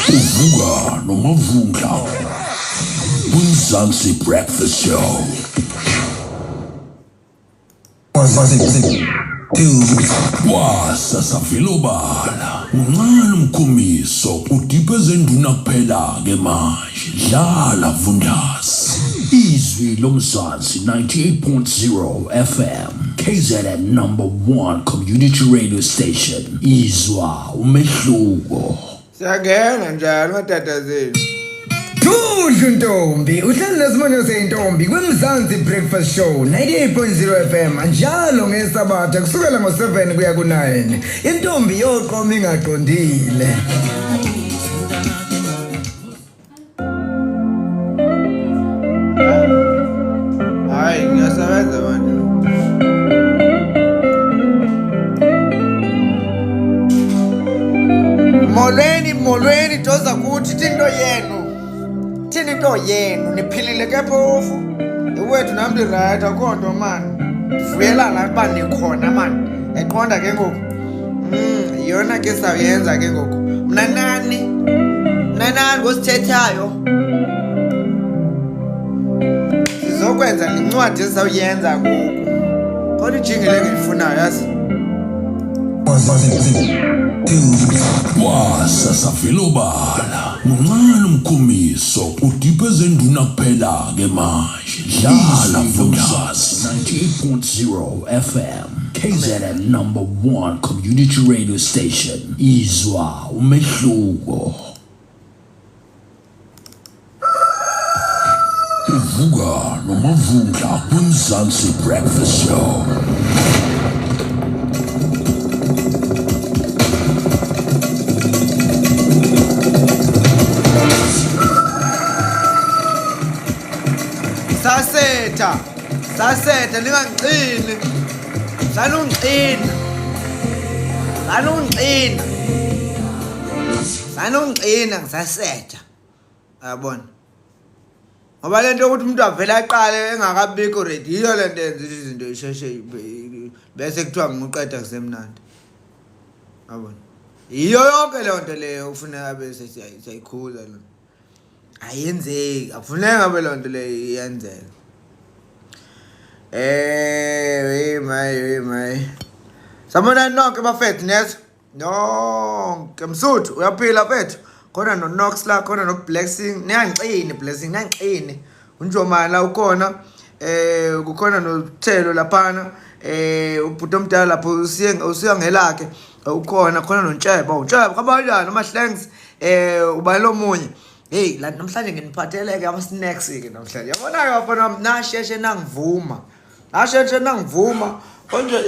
Uvuka nomavundla Mzansi Breakfast Show. Wasasafilobala uncane umkhumiso udiphe enduna kuphela ke manje dlala Vundasi izwi lomzansi 98.0 FM KZN #1 community radio station izwa umehluko. Siyangena njalo matatazeni. Tudlu Ntombi, uhleli nesimanje seyintombi kwimzansi Breakfast Show 98.0 FM njalo ngeSabatha kusukela ngo7 kuya ku9. Intombi yoqoma ingaqondile. Hayi ngiyasebenza manje. Molweni doza kuthi into yenu. Thini into yenu niphilile ke phofu. Iwethu nami right akho nto man. Vuyelana kuba nikhona man. Eqonda ke ngoku. Yona ke sayenza ke ngoku. Mna nani ngosithethayo. Sizokwenza incwadi esawuyenza ngoku. Kodwa ijingile engiyifunayo yazi. Wasasafilobala uncane umkhumiso udiphe enduna kuphela ke manje dlala Vundasi 98.0 FM KZN #1 community radio station izwa umehluko. Uvuka nomavundla kwimzansi Breakfast Show. Saseta ningangixini. Sanungixina ngisaseta. Yabona. Ngoba lento ukuthi umuntu avela aqale engakabikho ready iyo lento yenza izinto isheshe bese kuthiwa ngiqeda kusemnandi. Yabona. Iyo yonke le nto leyo ufuneka bese siyayikhula lo. Ayenzeki, akufuneka ngabe le nto leyo iyenzeka. Hey. Samona nonke bafethu nezo. Nonke Msuthu uyaphila mfethu. Khona no Knox la khona no Blessing. Niyangixini Blessing niyangixini. Unjomala ukhona. Kukhona no Thelo laphana. Ubhuti omdala lapho usiyangelakhe. Ukhona khona noNtsheba. uNtsheba kabanjani amaHlengs uba lo munye. Hey la namhlanje nginiphathele ke ama snacks ke namhlanje. Yabona ke bafana nasheshe nangivuma. Konje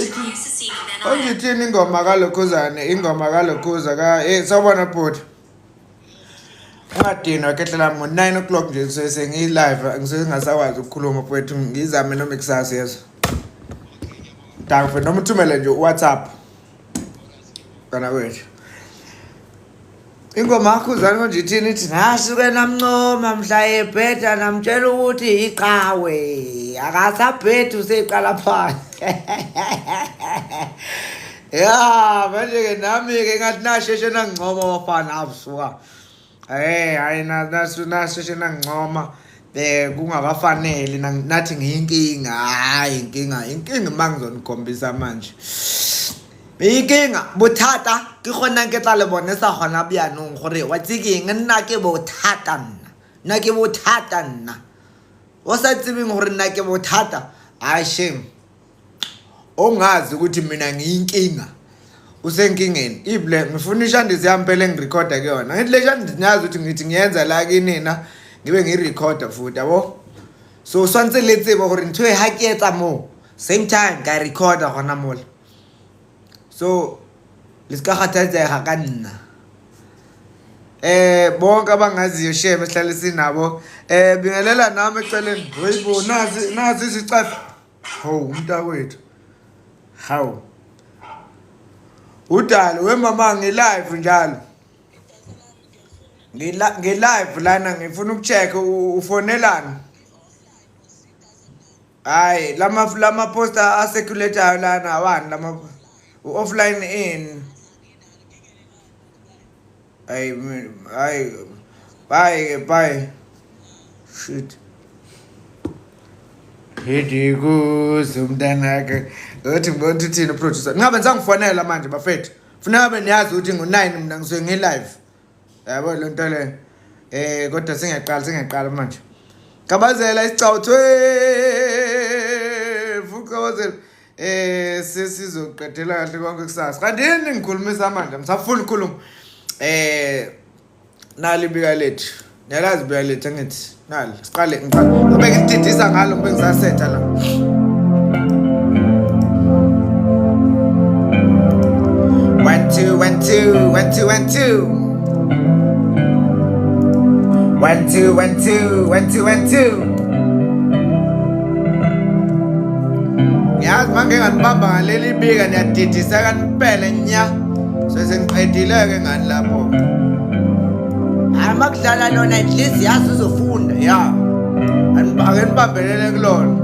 ithini ingoma kaLokhuzane, ingoma kaLokhuza ka sawubona bhuti. Ngadinwa ketlela ngo9 o'clock nje sengi live ngisengasawazi ukukhuluma mfowethu ngizame noma ikusasa yezo. Danke noma uthumele nje WhatsApp. Kana wethu. Ingoma kaKhuzane konje ithini ithi nasuke namncoma mhla ebheda namtshela ukuthi iqhawe akasabhedu seqala phansi. Ya manje ke nami ke ngathi nasheshe nangicoma bafana abusuka. Hayi nasheshe nangicoma kungakafanele nathi ngiyinkinga hayi inkinga mangizonikombisa manje. Inkinga bothata ke gona ke tla le bone sa gona byanong gore wa tsikeng nna ke bothata nna o sa tsebeng gore nna ke bothata a shame ongazi ukuthi mina ngiyinkinga usenkingeni ible ngifunisha ndiziyampela ngirecorda ke yona ngithi lesha ndinazi ukuthi ngithi ngiyenza la kinina ngibe ngirecorda futhi yabo so swantse letsebo gore ntwe ha ke etsa mo same time ka recorda gona mola. So lisika khathatheka ka nna bonke abangaziyo share esihlale sinabo bingelela nami eceleni hoyibo nazi isicafu umntakwethu how udalo wemama ngilive njalo ngilive lana ngifuna ukucheck ufonelana. Hayi lama poster a circulator lana awani lama offline in Bye. Shit. Hidi kuzumntanake. Uthi ngibona uthini producer. Ngabe ngisangifonela manje bafethu. Funeka beniyazi ukuthi ngo9 mina ngisuke ngi-live. Yabo lo nto le. Kodwa singaqala manje. Kabazela isicawuthwe. Fuqabazela. Sesizoqedela kahle konke kusasa. Kanti yini ngikhulumisa manje? Ngisafuna ukukhuluma. Nali bika lethu. Niyalazi bika lethu angithi. Nali. Siqale ngoba ngididisa ngalo ngoba ngisasetha la. One, two. 1 2 1 2 1 2 1 2 1 2 1 2 1 2 Yazi manje nganibamba ngaleli bika niyadidisa kanipele nya so sengiqedile ke ngani lapho amakudlala lona at least yazi uzofunda ya ake nibambelele kulona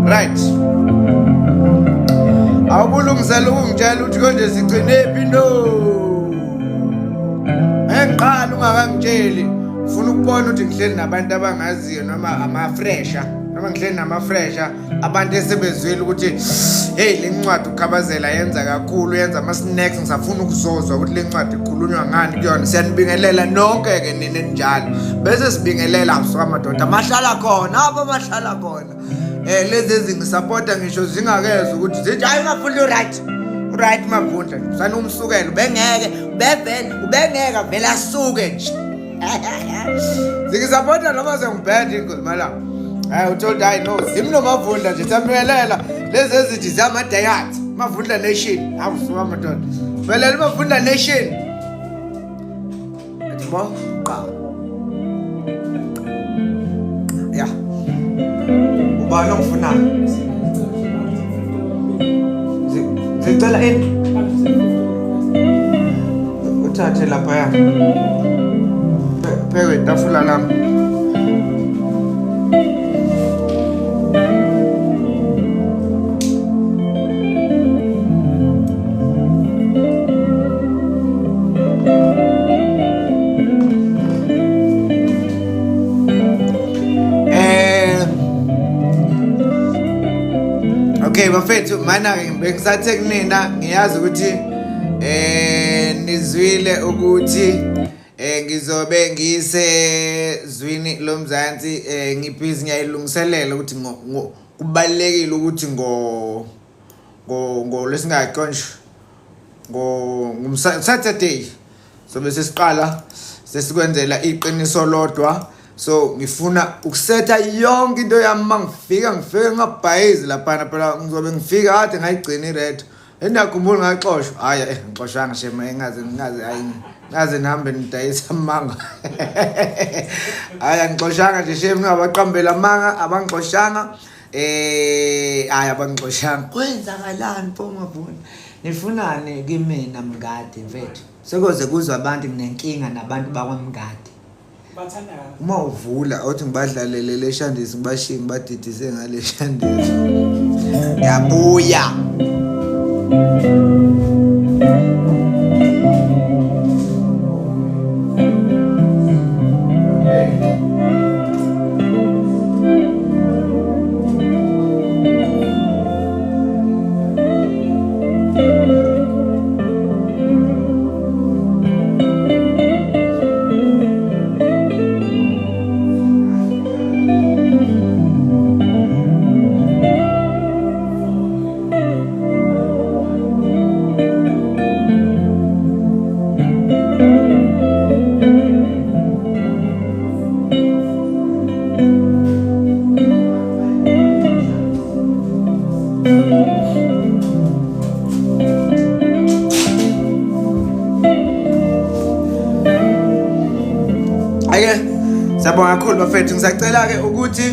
right awubulungisela ukungitshela ukuthi konje sigcine phi no engiqala ungakangitsheli ufuna ukubona ukuthi ngihleli nabantu abangaziyo noma ama-fresher noma ngihleli nama-fresher abantu esebezwile ukuthi hey le ncwadi ukhabazela yenza kakhulu yenza ama-snacks ngisafuna ukuzozwa ukuthi le ncwadi ikhulunywa ngani kuyona siyanibingelela nonke-ke nini njalo bese sibingelela absuka amadoda mashala khona apho mashala khona lezi ezingisapota ngisho zingakezwa ukuthi zithi hayi mafundla right mavundla sanomsukelo bengeke ubengeka vela asuke nje zingisapota noma sengibhede ingozi mala utold I know zimno mavundla nje sambelela lezi ezithi zamadayat mavundla nation awusuka amadoda vele mavundla nation atimo ya ubani ongifunayo zicela ini uthathe lapha ya pheke itafula lami Okay bafethu mana bengisathe kunina ngiyazi ukuthi nizwile ukuthi ngizobe ngisezwini lomzansi ngibhizi ngiyayilungiselela ukuthi kubalekile ukuthi ngo lesingaqonje Saturday so bese siqala sesikwenzela iqiniso lodwa so ngifuna ukusetha yonke into yami mangifika ngabhayizi lapha phela ngizobe ngifika kade ngayigcina ired endakhumbula ngaxoshwa hayi ngixoshanga shema ngaze nihambe nidayisa amanga hayi ngixoshanga nje shema ngabaqambela amanga abangixoshanga hayi abangixoshanga kwenzakalani pho mavuna nifunani kimina mngadi mfethu sekoze kuzwa abantu nginenkinga nabantu bakwamngadi uma uvula uthi ngibadlalele le shandisi ngibashiye ngibadidise ngale shandisi yabuya Sabonga kakhulu bafethu ngisacela ke ukuthi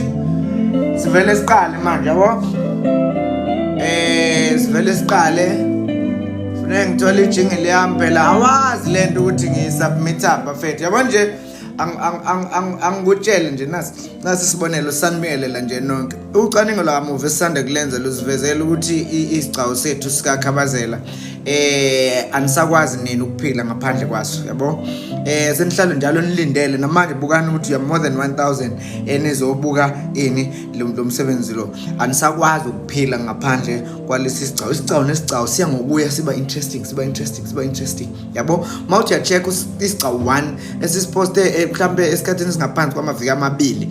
sivele siqale manje yabo sivele siqale funeka ngithola ijingle yami phela awazi lento ukuthi ngiyisubmit up bafethu yabo nje angikutshele nje nasi sibonelo sanimiyelela nje nonke ucwaningo la movie esisanda kulenza lusivezela ukuthi isigcawu sethu sikakhabazela anisakwazi nini ukuphila ngaphandle kwaso yabo senihlalo njalo nilindele namanje bukani ukuthi you more than 1000 enizobuka ini lo msebenzi lo anisakwazi ukuphila ngaphandle kwalesi sigcawu isigcawu nesigcawu siya ngokuya siba interesting yabo mawuthi ya check isigcawu 1 esisiposte mhlambe esikhathini singaphansi kwamaviki amabili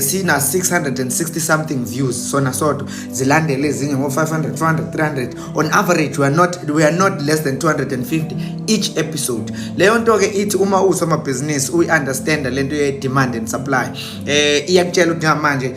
sina 660 something views sona sodwa zilandele ezinye ngo 500 400 300 on average we are not less than 250 each episode leyo nto ke ithi uma usoma business understand lento ye demand and supply iyakutshela ukuthi manje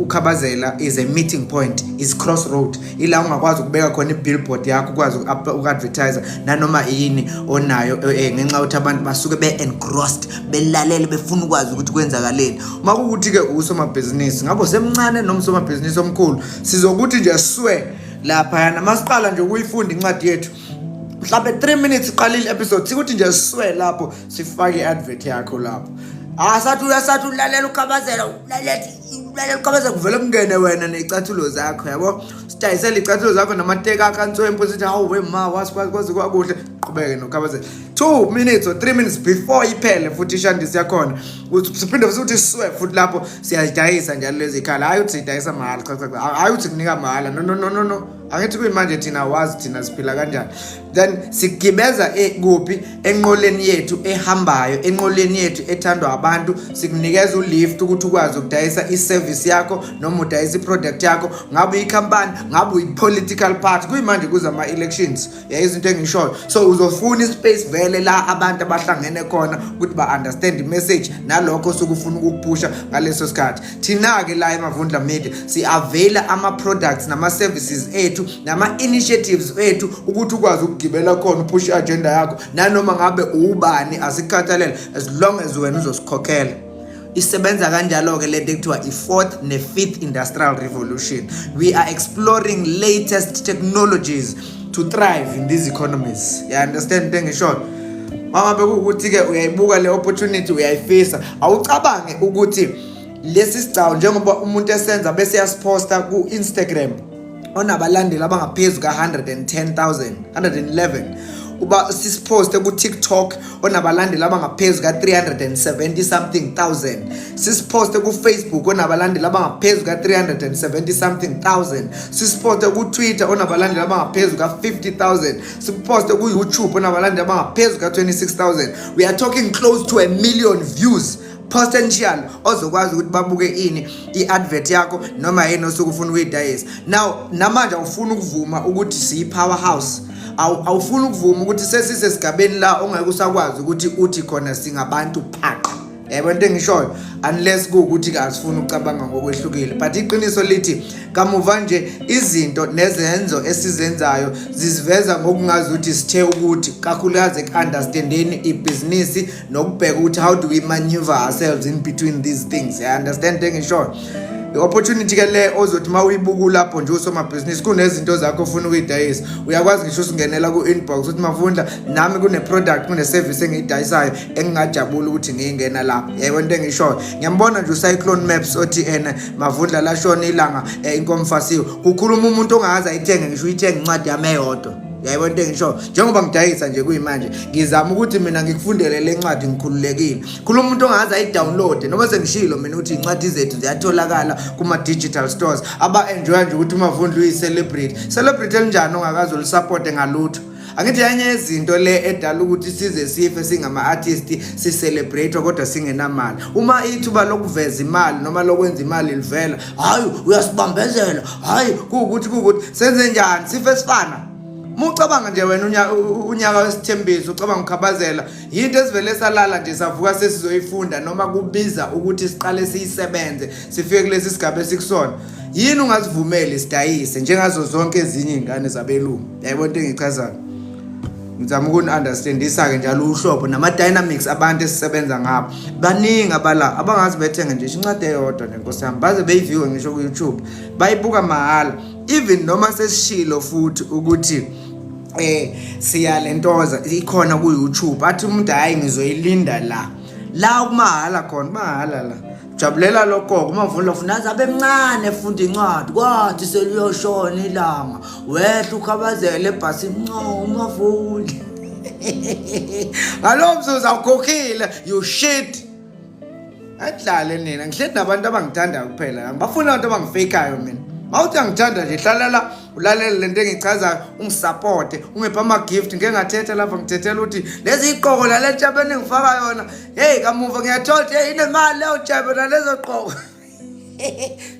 ukhabazela is a meeting point is crossroad ila ungakwazi ukubeka khona ibillboard yakho ukwazi uku-advertise nanoma yini onayo ngenxa ukuthi abantu basuke be-engrossed belalele befuna ukwazi ukuthi kwenzakaleni uma kukuthi ke usoma business ngabo semncane noma usoma business omkhulu sizokuthi nje swe lapha namasiqala nje ukuyifunda incwadi yethu mhlawumbe 3 minutes iqalile episode sikuthi nje swe lapho sifake i-advert yakho lapho sathi ulalela ukhabazela ulalela ukhabazela kuvele kungene wena nezicathulo zakho yabo sidayisela izicathulo zakho namateka akantswempo sithi hawu wema wasikwazi kwakuhle qhubeke nokhabazela 2 minutes or 3 minutes before iphele futhi ishandisi yakhona siphinde futhi swe futhi lapho siyadayisa njalo lezi ikhala hayi uthi sidayisa mahala cha hayi uthi kunika mahala no angithi kuyimanje thina wazi thina siphila kanjani then sigibeza kuphi enqoleni yethu ehambayo enqoleni yethu ethandwa abantu sikunikeza ulift ukuthi ukwazi ukudayisa iservice yakho noma udayisa iproduct yakho ngabe ikhampani ngabe ipolitical party kuyimanje kuza ama elections izinto engishoyo so uzofuna ispace vele la abantu abahlangene khona ukuthi ba understand message nalokho sokufuna ukupusha ngaleso sikhathi thina ke la eMavundla Media si avail ama products nama services ethu nama initiatives ethu ukuthi ukwazi ukugibela khona upush agenda yakho nanoma ngabe ubani asikhathalele as long as wena uzosikhokhela isebenza kanjalo ke lento ekuthiwa i4th ne5th industrial revolution we are exploring latest technologies to thrive in these economies you understand ngisho mama bekuthi ke uyayibuka le opportunity uyayifisa awucabange ukuthi lesi sigcawu njengoba umuntu esenza bese yasiposta ku Instagram onabalandeli abangaphezulu ka 110,000 111 uba sisiposte ku TikTok onabalandeli abangaphezulu ka 370 something thousand sisiposte ku Facebook onabalandeli abangaphezulu ka 370 something thousand sisiposte ku Twitter onabalandeli abangaphezulu ka 50,000 siposte ku YouTube onabalandeli abangaphezulu ka 26,000 we are talking close to 1 million views potential ozokwazi ukuthi babuke ini iadvert yakho noma yini osukufuna ukuyidayisa now namanje awufuna ukuvuma ukuthi siyi powerhouse awufuna ukuvuma ukuthi sesisesigabeni la ongeke usakwazi ukuthi uthi khona singabantu phaqa yebo into engishoyo unless ukuthi asifuna ukucabanga ngokwehlukile but iqiniso lithi kamuva nje izinto nezenzo esizenzayo zisiveza ngokungazi ukuthi sithe ukuthi kakhulukazi understanding ibusiness nokubheka ukuthi how do we maneuver ourselves in between these things I understand ngisho opportunity ke le ozothi mawuyibuka lapho nje usoma business kunezinto zakho ufuna ukuyidayisa uyakwazi ngisho usingenela ku inbox uthi Mavundla nami kune product kune service engiyidayisayo engingajabula ukuthi ngiyingena lapha yebo into engisho ngiyambona nje uCyclone Maps othi Mavundla la shona ilanga inkomfasiwe kukhuluma umuntu ongazi ayithenge ngisho uyithenge incwadi yami eyodwa yebo into engisho njengoba ngidayisa nje kuyimanje ngizama ukuthi mina ngikufundele le ncwadi ngikhululekile khuluma umuntu ongazi ayidownload noma sengishilo mina ukuthi incwadi zethu ziyatholakala kuma digital stores aba enjoy nje ukuthi uMavundla uyicelebrate elinjani ongakazi ulisupport ngalutho angithi yanye izinto le edala ukuthi size sife singama artists si celebrate kodwa singenamali uma ithuba lokuveza imali noma lokwenza imali livela hayi uyasibambezela hayi ukuthi senze njani sife sifana mucabanga nje wena unyaka wesithembiso ucabanga ukhabazela into esivele salala nje savuka sesizoyifunda noma kubiza ukuthi siqale siyisebenze sifike kulesi sigaba esikusona yini ungazivumeli isidayise njengazo zonke ezinye izingane zabelungu yayibona into engichazayo ngizama ukuni-understandisa ke njalo uhlobo nama-dynamics abantu esisebenza ngabo baningi abala abangazi bethenga nje incwadi eyodwa nenkosi yami baze beyiviwe ngisho ku-YouTube bayibuka mahala even noma sesishilo futhi ukuthi siyalentoza ikhona ku-YouTube athi umuntu hayi ngizoyilinda la la kumahala khona mahala la jabulela lokho uMavundla ufuna azabe emncane efunda incwadi kwathi seliyoshona ilanga wehla ukhabazela ebhasini uMavundla ngalo mzuzu awukhokhile you shit adlale nina ngihleli nabantu abangithandayo kuphela ngibafuna abantu abangifakayo mina mawuthi angithanda nje hlalela ulalele lento engichazayo ungisupporte ungipha ama-gift ngeke ngathetha lapha ngithethela ukuthi lezi iqoko lale tshebeni engifaka yona heyi kamuva ngiyathola ukuthi heyi inemali leyo tshebe nalezo qoko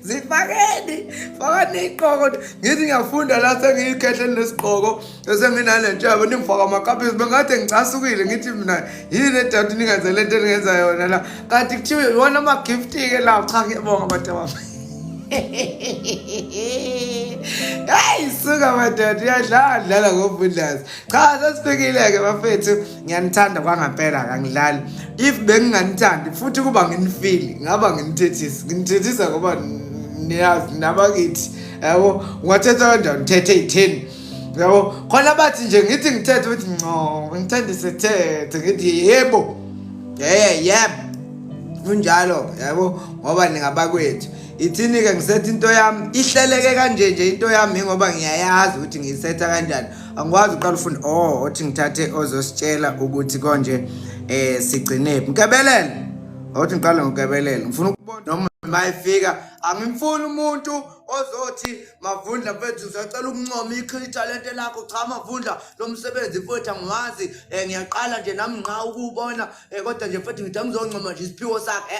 zifakeni fakani iqoko ngithi ngiyafunda la sengiyikhehleni lesiqoko esenginale ntshebe ningifaka amakapisi bengathi ngicasukile ngithi mina yini edade ningenze lento eningenza yona la kanti kuthiwe iwona ama-gift-ke lawo cha ngiyabonga abantu abami hayi suka madoda iyadlala ngobudlazi cha sesifikile-ke bafethu ngiyanithanda kwangempela kangidlali if benginganithandi futhi kuba nginifili ngaba nginithethisa ngoba niyazi nabakithi yabo ungathetha kanjani uthethe eyi-10 yabo khona bathi nje ngithi ngithethe ukuthi ngithande sethethe ngithi yebo yebo kunjalo yabo ngoba ningabakwethu ithini-ke ngisetha into yami ihleleke kanje nje into yami ngoba ngiyayazi ukuthi ngiyisetha kanjani angikwazi uqala ufunda othi ngithathe ozositshela ukuthi konje sigcinephi ngikebelele othi ngiqale ngikebelele ngifuna ukubona noma mayifika angimfuni umuntu ozothi Mavundla mfethu uzocela ukuncoma ithalente lakho cha Mavundla lo msebenzi mfethu angiwazi ngiyaqala nje nami nqa ukubona kodwa nje mfethu ngithi ngizoncoma nje isiphiwo sakhe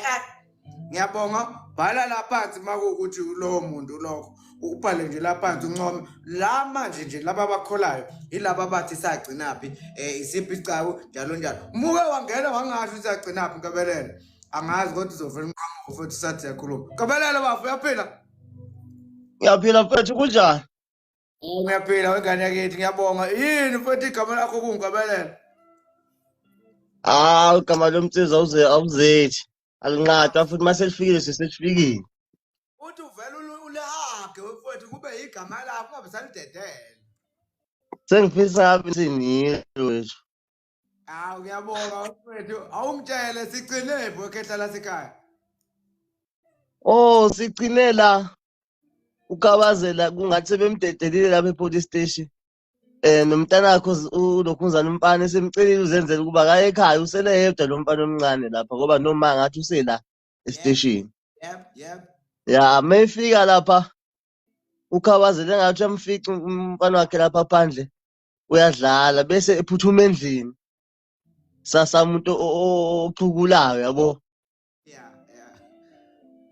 ngiyabonga bhala la phansi makuwukuthi lowo muntu lokho ubhale nje la phansi uncome la manje nje laba abakholayo yilaba abathi sagcinaphi isiphi isicawu njalo njalo umuke wangena wangasho ukuthi sagcinaphi nkabelele angazi kodwa uzovela umqhamuko futhi sathi yakhuluma nkabelele bafu uyaphila Ngiyaphila mfethu kunjani? Ngiyaphila wengane yakithi ngiyabonga yini futhi igama lakho kungikabelele Igama lomtsiza awuzethi alinqada futhi mase lifikile sesifikile. uthi uvela ulehage wefethu kube igama lakho ungabe salidedele Sengifisa kabi sinile wethu. ngiyabonga wefethu awungitshele sigcinephi wekhehla lasekhaya Sigcine la ukabazela kungathi sebemdedelile lapha epolice station. Nomntana wakho uLokhunzana uMpane semcelile uzenzela ukuba kaye ekhaya usele yedwa lo mfana omncane lapha ngoba noma ngathi usela estation. Yep. Ya mayifika lapha ukhabazele ngathi uyamfica umfana wakhe lapha phandle uyadlala bese ephuthuma endlini. Sasamuntu ophukulayo yabo.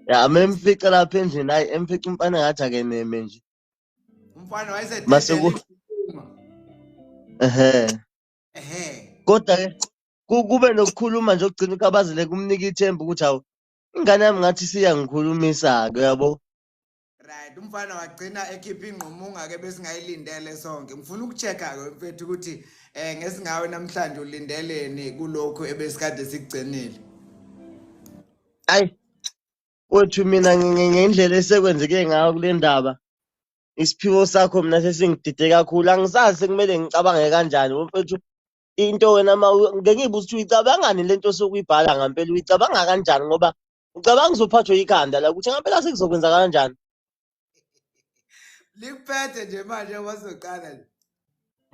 Ya memfica lapha endlini hayi emfica umfana ngathi akeneme nje. Umfana wayesededele Kodwa ke kube nokukhuluma nje okugcina ukhabazele kumnika ithemba ukuthi hawu ingane yami ngathi siyangikhulumisa ke yabo. Right umfana wagcina ekhipha ingqomunga ke besingayilindele sonke ngifuna ukuchecka ke mfethu ukuthi ngesingawe namhlanje ulindeleni kulokho ebesikade sikugcinile Ayi wethu mina ngendlela esekwenzeke ngayo kule ndaba isiphiwo sakho mina sesingidide kakhulu angisazi sekumele ngicabange kanjani mfethu into wena ngeke ngibuze ukuthi uyicabangani lento sokuyibhala ngempela uyicabanga kanjani ngoba ucabanga uzophathwa ikhanda la ukuthi ngempela sekuzokwenza kanjani likuphethe nje manje wasoqala nje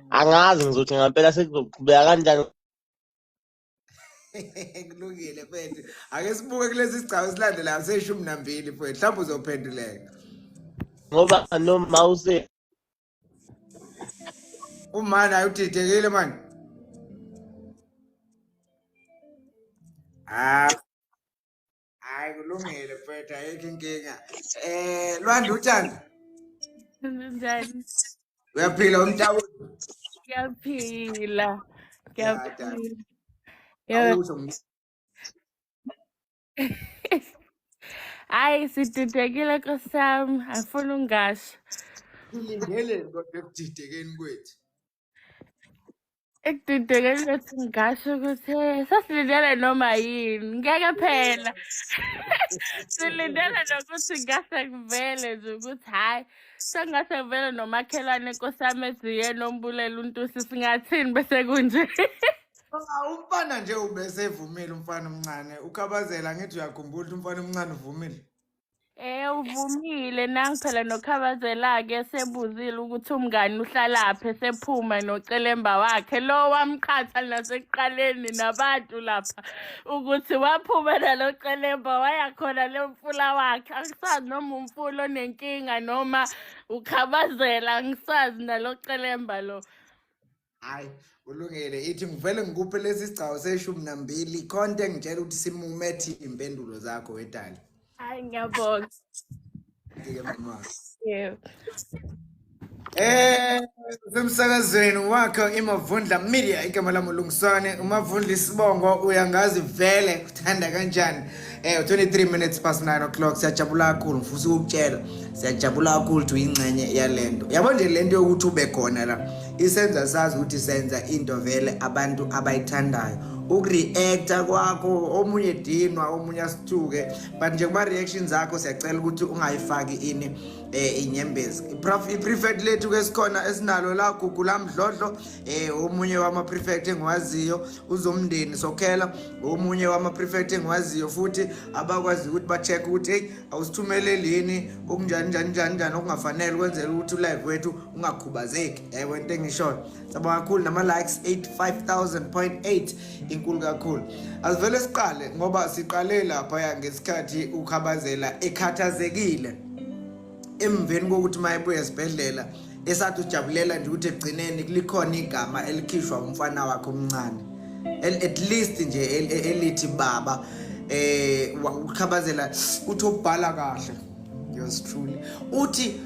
angazi ngizothi ngempela sekuzoqhubeka kanjani kulungile mfethu ake sibuke kulesi sigcawu silandelayo seshumi nambili mfethu mhlawumbe uzophenduleka ngoba noma use umani ayudidekile manje hayi kulungile mfethu ayikho inkinga Lwanda uthanda Njani? uyaphila umntawu Ngiyaphila. awusho Hayi sididekile Nkosi yami, angifuni ungasho. ngilindele kodwa ekudidekeni kwethu Ekudidekeni kwethu ngasho ukuthi sasilindele noma yini, ngeke phela. Silindele nokuthi ngase kuvele nje ukuthi hayi sengase kuvele nomakhelwane Nkosi yami eziye nombulela untusi singathini bese kunje. Umfana nje ubesevumile umfana omncane ukhabazela ngithi uyakhumbula ukuthi umfana omncane uvumile. Uvumile nangu phela nokhabazela-ke sebuzile ukuthi umngani uhlalaphi esephuma nocelemba wakhe lo wamqhatha nasekuqaleni nabantu lapha ukuthi waphuma nalo celemba waya khona le mfula wakhe angisazi noma umfula onenkinga noma ukhabazela angisazi nalo celemba lo. Hayi ulungile ithi ngivele ngikuphe lesi sigcawu se12 khonto engitshela ukuthi simumethe impendulo zakho wedali. Hayi ngiyabonga. Ngike mama. Yebo. Semsakazweni wakhe iMavundla Media igama lami uLungiswane uMavundla Isibongo uyangazi vele uthanda kanjani 23 minutes past 9 o'clock siyajabula kakhulu mfuthi ukutshela siyajabula kakhulu ukuthi uyingcenye yalento yabo nje lento yokuthi ube khona la isenza sazi ukuthi senza into vele abantu abayithandayo ukureacta kwakho omunye dinwa omunye asithuke but nje kuma reactions zakho siyacela ukuthi ungayifaki inyembezi i-prefect lethu ke sikhona esinalo la Gugula Mdlodlo omunye wama prefect engiwaziyo uzomndeni sokhela omunye wama prefect engiwaziyo futhi abakwazi ukuthi ba check ukuthi hey awusithumelelini okunjani okungafanele kwenzela ukuthi live wethu ungakhubazeki yebo into engisho sabonga kakhulu nama likes 85,000.8 inkulu kakhulu asivele siqale ngoba siqale lapha ngesikhathi ukhabazela ekhathazekile emveni kokuthi mayebuye esibhedlela esathi ujabulela nje ukuthi egcineni kulikhona igama elikhishwa umfana wakhe omncane at least nje elithi baba ukhabazela uthi ubhala kahle yours truly uthi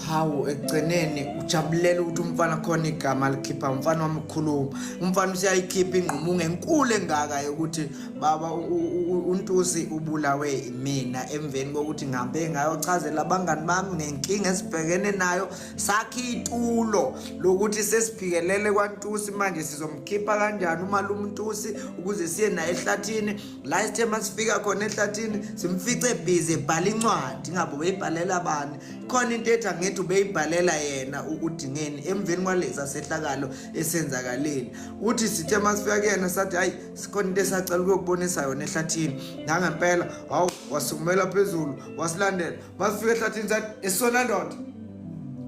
hawu egcineni ujabulela ukuthi umfana khona igama likhipha umfana wamkhuluma umfana usiyayikhipha ingqumungu enkulu engaka ukuthi baba uNtusi ubulawe mina emveni kokuthi ngihambe ngayochazela abangani bami nenkinga esibhekene nayo sakhi itulo lokuthi sesiphikelele kwaNtusi manje sizomkhipha kanjani umalume uNtusi ukuze siye naye ehlathini la isithema sifika khona ehlathini simfice busy ebhala incwadi ngabe uyibhalela abani khona into ethi ngithi ubeyibhalela yena ukudingeni emveni kwaleza sehlakalo esenzakaleni uthi sithe masifika kuyena sathi hayi sikhona into esacela ukubonisa yona ehlathini nangempela hawu wasukumela phezulu wasilandela masifika ehlathini sathi esona ndoda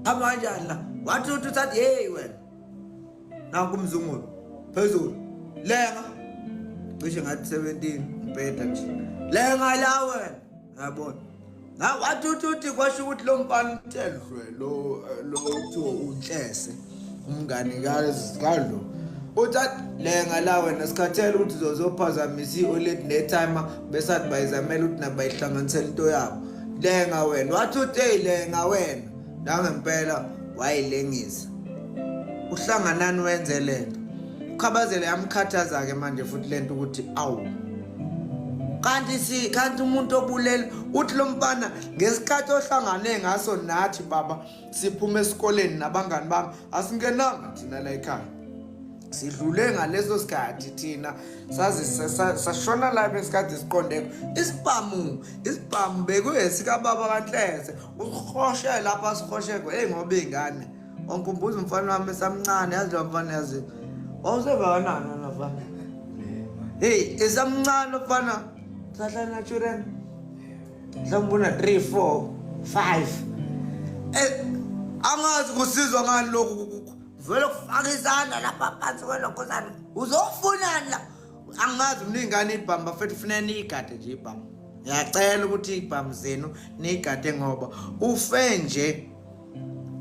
hamba kanjani la wathi uthi sathi hey wena naku umzungu phezulu lenga cishe ngathi 17 mpeta nje lenga la wena yabona na wathi kwasho ukuthi lo mfana utelwe lo kuthiwa unhlese umngani kaZikadlo uthathi lenga la wena sikhathela ukuthi zozophazamisa i-OLED ne-timer besathi bayizamela ukuthi nabayihlanganisela into yabo lenga wena wathi hey lenga wena nangempela wayilengisa uhlanganani wenze lento ukhabazela yamkhathaza ke manje futhi lento ukuthi awu kanti umuntu obulela uthi lo mfana ngesikhathi ohlangane ngaso nathi baba siphuma esikoleni nabangani bami asingenanga thina la ekhaya sidlule ngaleso sikhathi thina sazi sashona la besikhathi siqondeko isibhamu bekuyesika baba kaNhlese ukhoshe lapha sikhosheko ngoba ingane onkumbuza umfana wami esamncane yazi lo mfana yazi wawusebanana nafana hey esamncane mfana Sala na children. Sambuna 3 4 5. Angazi kusizwa ngani lokho vele kufaka izandla lapha phansi kwelokho sana. Uzofunani la? Angazi mningane ibhamba futhi kufanele igade nje ibhamba. Ngiyacela ukuthi ibhamu zenu nigade ngoba ufe nje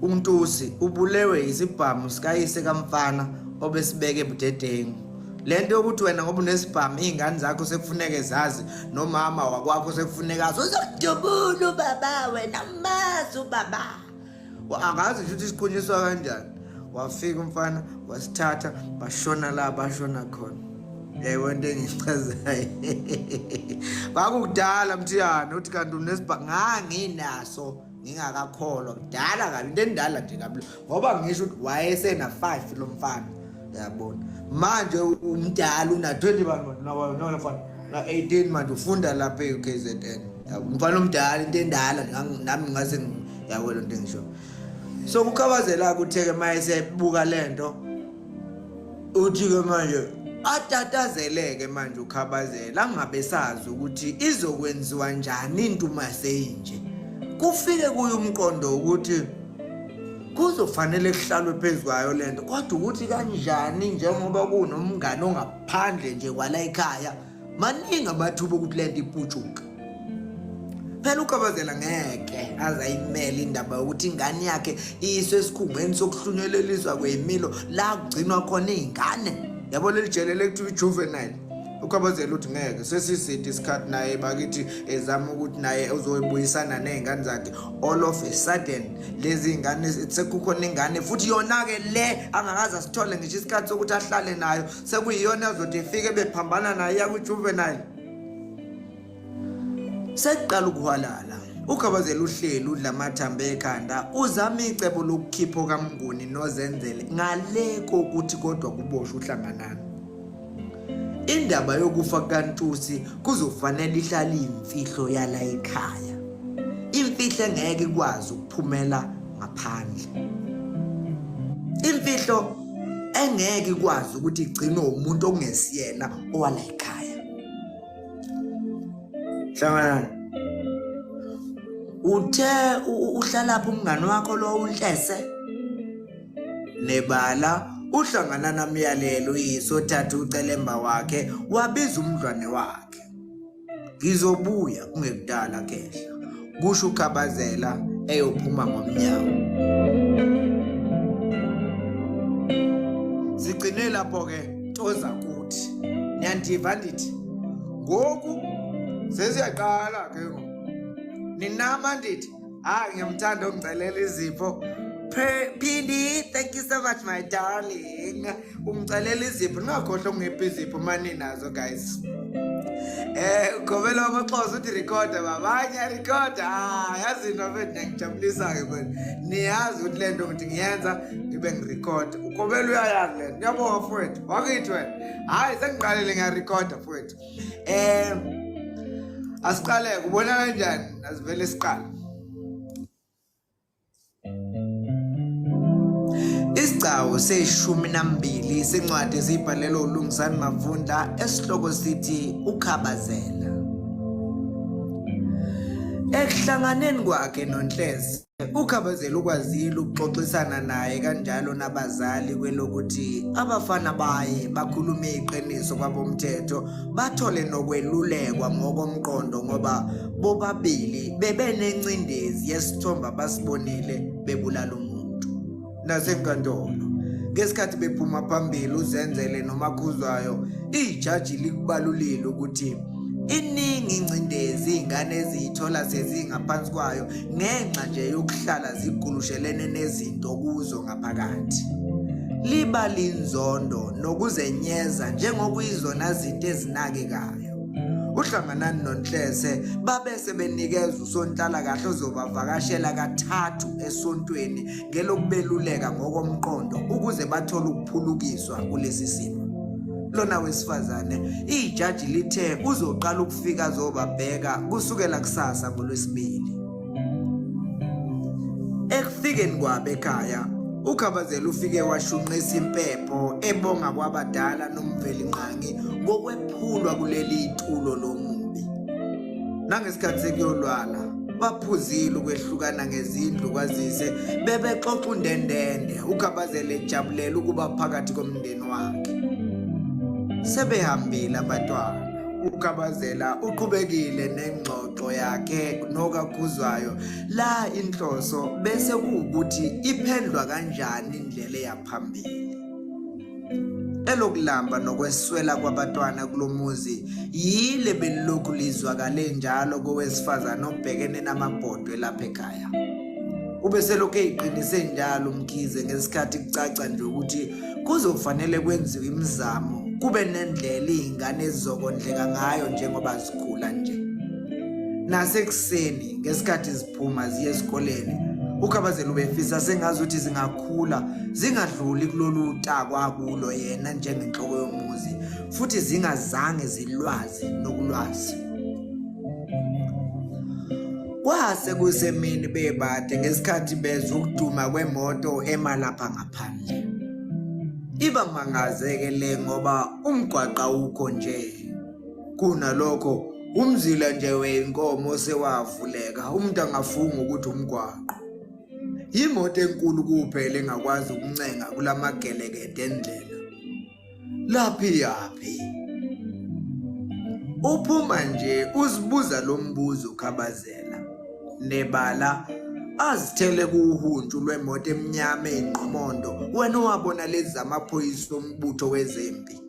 uNtusi ubulewe isibhamu sikayise kamfana obesibeke ebudedengu. Lento yokuthi wena ngoba unesibhamu izingane zakho sekufuneke zazi nomama wakwakho sekufuneka uzojubula baba wena mazi ubaba angazi ukuthi siqhunyiswa kanjani wafika umfana wasithatha bashona la bashona khona yebo into engichazayo bakudala mthiyana uthi kanti unesibhamu nganginaso ngingakakholwa kudala kabi into endala nje kabi ngoba ngisho ukuthi wayesena 5 lo mfana yabona manje umdala una 20 bantu nawo mfana na 18 manje ufunda lapha eKZN umfana omdala into endala nami ngase yabona into engisho so ukukhabazela kutheke maye sebuka lento uthi ke manje atatazeleke manje uKhabazela angabe sazi ukuthi izokwenziwa njani into maseyinje. Kufike kuye umqondo ukuthi kuzofanele kuhlalwe phezukwayo lento kodwa ukuthi kanjani njengoba kunomngane ongaphandle nje kwala ekhaya maningi abathuba ukuthi lento iputshuka. Phela uKhabazela ngeke azayimela indaba yokuthi ingane yakhe iyiswe esikhungweni sokuhlunyeleliswa kwemilo la kugcinwa khona izingane. Yabo leli jele lekuthiwa juvenile. uKhabazela uthi ngeke sesisithi isikhathi naye bakithi ezama ukuthi naye uzoyibuyisana nezingane zakhe. All of a sudden lezi ingane sekukhona ingane futhi yona ke le angakaza asithole ngisho isikhathi sokuthi ahlale nayo sekuyiyona azothi ifike bephambana naye ya kujuvenile. Seqala ukuhwalala uKhabazela uhleli udla amathambo ekhanda uzama icebo lokukhipha kaMnguni noZenzele ngale kokuthi kodwa kuboshwe uhlanganana. Indaba yokufa kaNtusi kuzofanele ihlale imfihlo yala ekhaya. Imfihlo engeke ikwazi ukuphumela ngaphandle. Imfihlo engeke ikwazi ukuthi igcinwe umuntu ongesiyena owala ekhaya. Hlangana uthe uhlala lapho umngane wakho lo uNhlese nebala uhlangana namyalelo isothatha ucelemba wakhe wabiza umdlwane wakhe. Ngizobuya kungekudala kehla kusho uKhabazela eyophuma ngomnyawo. Sigcine lapho ke ntoza kuthi niyandiva ndithi ngoku sesiyaqala ke ninama ndithi ngiyamthanda ungicelela izipho. Phindi, thank you so much my darling. Umcelela izipho ngakhohlwa ungephi izipho mani nazo guys. Ugobela amaxhosa uthi recorder babanye recorder. Yazi into mfethu ngijabulisa ke manje. Niyazi ukuthi lento ngithi ngiyenza ngibe ngirecord. Ugobela uyayazi lento. Ngiyabonga mfethu. Wakithi wena. Hayi sengiqalile ngiyarecorda mfethu. Asiqale kubona kanjani? Asivele siqale. Isigcawu se12 sencwadi ezibhalelwe uLungisani Mavunda esihloko sithi uKhabazela. Ekuhlanganeni kwakhe noNhlezi uKhabazela ukwazile ukuxoxisana naye kanjalo nabazali kwelokuthi abafana baye bakhuluma iqiniso kwabomthetho bathole nokwelulekwa ngokomqondo ngoba bobabili bebenencindezi yesithombe abasibonile bebulala umuntu. Nasenkantolo ngesikhathi bephuma phambili uZenzele noMakhuzwayo ijaji likubalulile ukuthi iningi incindezi izingane ezithola sezingaphansi kwayo ngenxa nje yokuhlala zigulushelene nezinto kuzo ngaphakathi. Liba linzondo nokuzenyeza njengokuyizona zinto ezinakekayo. Uhlanganani noNhlese babese benikeza uSonhlala kahle ozobavakashela kathathu esontweni ngelokubeluleka ngokomqondo ukuze bathole ukuphulukiswa kulesi simo. Lona wesifazane ijaji lithe uzoqala ukufika zobabheka kusukela kusasa ngoLwesibili. Ekufikeni kwabe ekhaya uKhabazela ufike washunqisa impepho ebonga kwabadala nomveli nqangi ngokwephulwa kuleli itulo lomubi. Nangesikhathi sekuyolwala baphuzile ukwehlukana ngezindlu kwazise bebexoxa undendende uKhabazela ejabulela ukuba phakathi komndeni wakhe. Sebehambile abantwana uKhabazela uqhubekile nengxoxo yakhe noKakhuzwayo la inhloso bese kuukuthi iphendlwa kanjani indlela yaphambili. Elokulamba nokweswela kwabantwana kulomuzi yile belokhu lizwakale njalo kowesifazana obhekene namabhodwe lapha ekhaya. Ubese lokho eyiqinise njalo umkhize ngesikhathi kucaca nje ukuthi kuzofanele kwenziwe imizamo kube nendlela izingane ezizokondleka ngayo njengoba zikhula nje. Nasekuseni ngesikhathi ziphuma ziye esikoleni uKhabazela ubefisa sengazi ukuthi zingakhula zingadluli kulolu takwa kulo yena njengenhloko yomuzi futhi zingazange zilwazi nokulwazi. Kwase kusemini bebade ngesikhathi bezwe ukuduma kwemoto emalapha ngaphandle. Iba mangazekele ngoba umgwaqa ukho nje. Kunalokho umzila nje wenkomo sewavuleka umuntu angafunga ukuthi umgwaqo. Imoto enkulu kuphela engakwazi ukuncenga kulamagelekeqe endlela. Laphi. Uphuma nje uzibuza lo mbuzo ukhabazela. Nebala azithele kuhuntshu lwemoto emnyama enqomondo wena wabona lezi zamaphoyisa ombutho wezempi.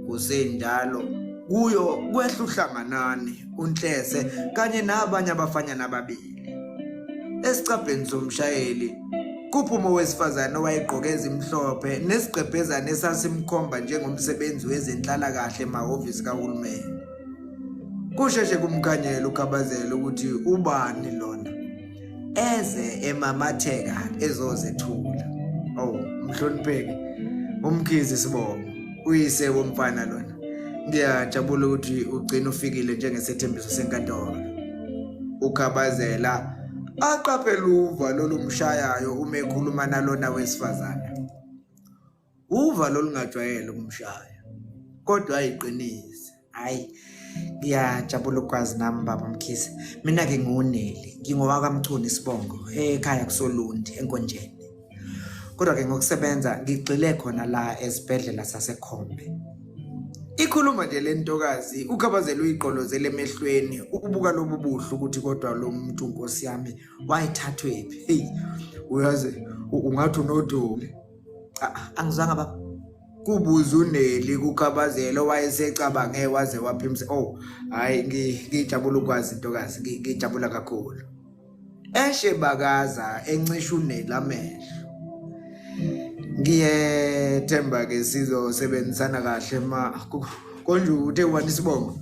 Kusenjalo kuyo kwehla uhlanganane uNhlese kanye nabanye abafanyana ababili. Esicabheni somshayeli kuphuma owesifazane owayegqoke ezimhlophe nesiqephezane esasimkhomba njengomsebenzi wezenhlalakahle emahhovisi kahulumeni. Kusheshe kumkhanyela ukhabazela ukuthi ubani lona eze emamatheka ezozethula. Mhlonipheki umkhizi Sibongo uyise womfana lona. Ngiyajabula ukuthi ugcina ufikile njengesethembiso senkantolo. Ukhabazela aqaphela uvalo lomshayayo uma ekhuluma nalona wesifazane. Uvalo lungajwayele ukumshaya kodwa ayiqinise. Hayi, ngiyajabula ukwazi nami baba Mkhize. Mina ke ngiwuNeli, ngingowakaMchunu Sibongo ekhaya kuSolundi eNkonjeni. Kodwa ke ngokusebenza ngigxile khona la esibhedlela saseKhombe. Ikhuluma nje lentokazi ukhabazela uyiqolozele emehlweni ukubuka lobu buhlu ukuthi kodwa lo muntu Nkosi yami wayithathwephi. Hey, uyazi ungathi unodole. Angizwanga baba. Kubuza uNeli kukhabazela wayesecabange waze waphimsa. Hayi ngijabula ukwazi intokazi, ngijabula kakhulu. Eshe bakaza encisha uNeli amehlo. Ngiyethemba ke sizosebenzisana kahle konje uthe wani Sibongo.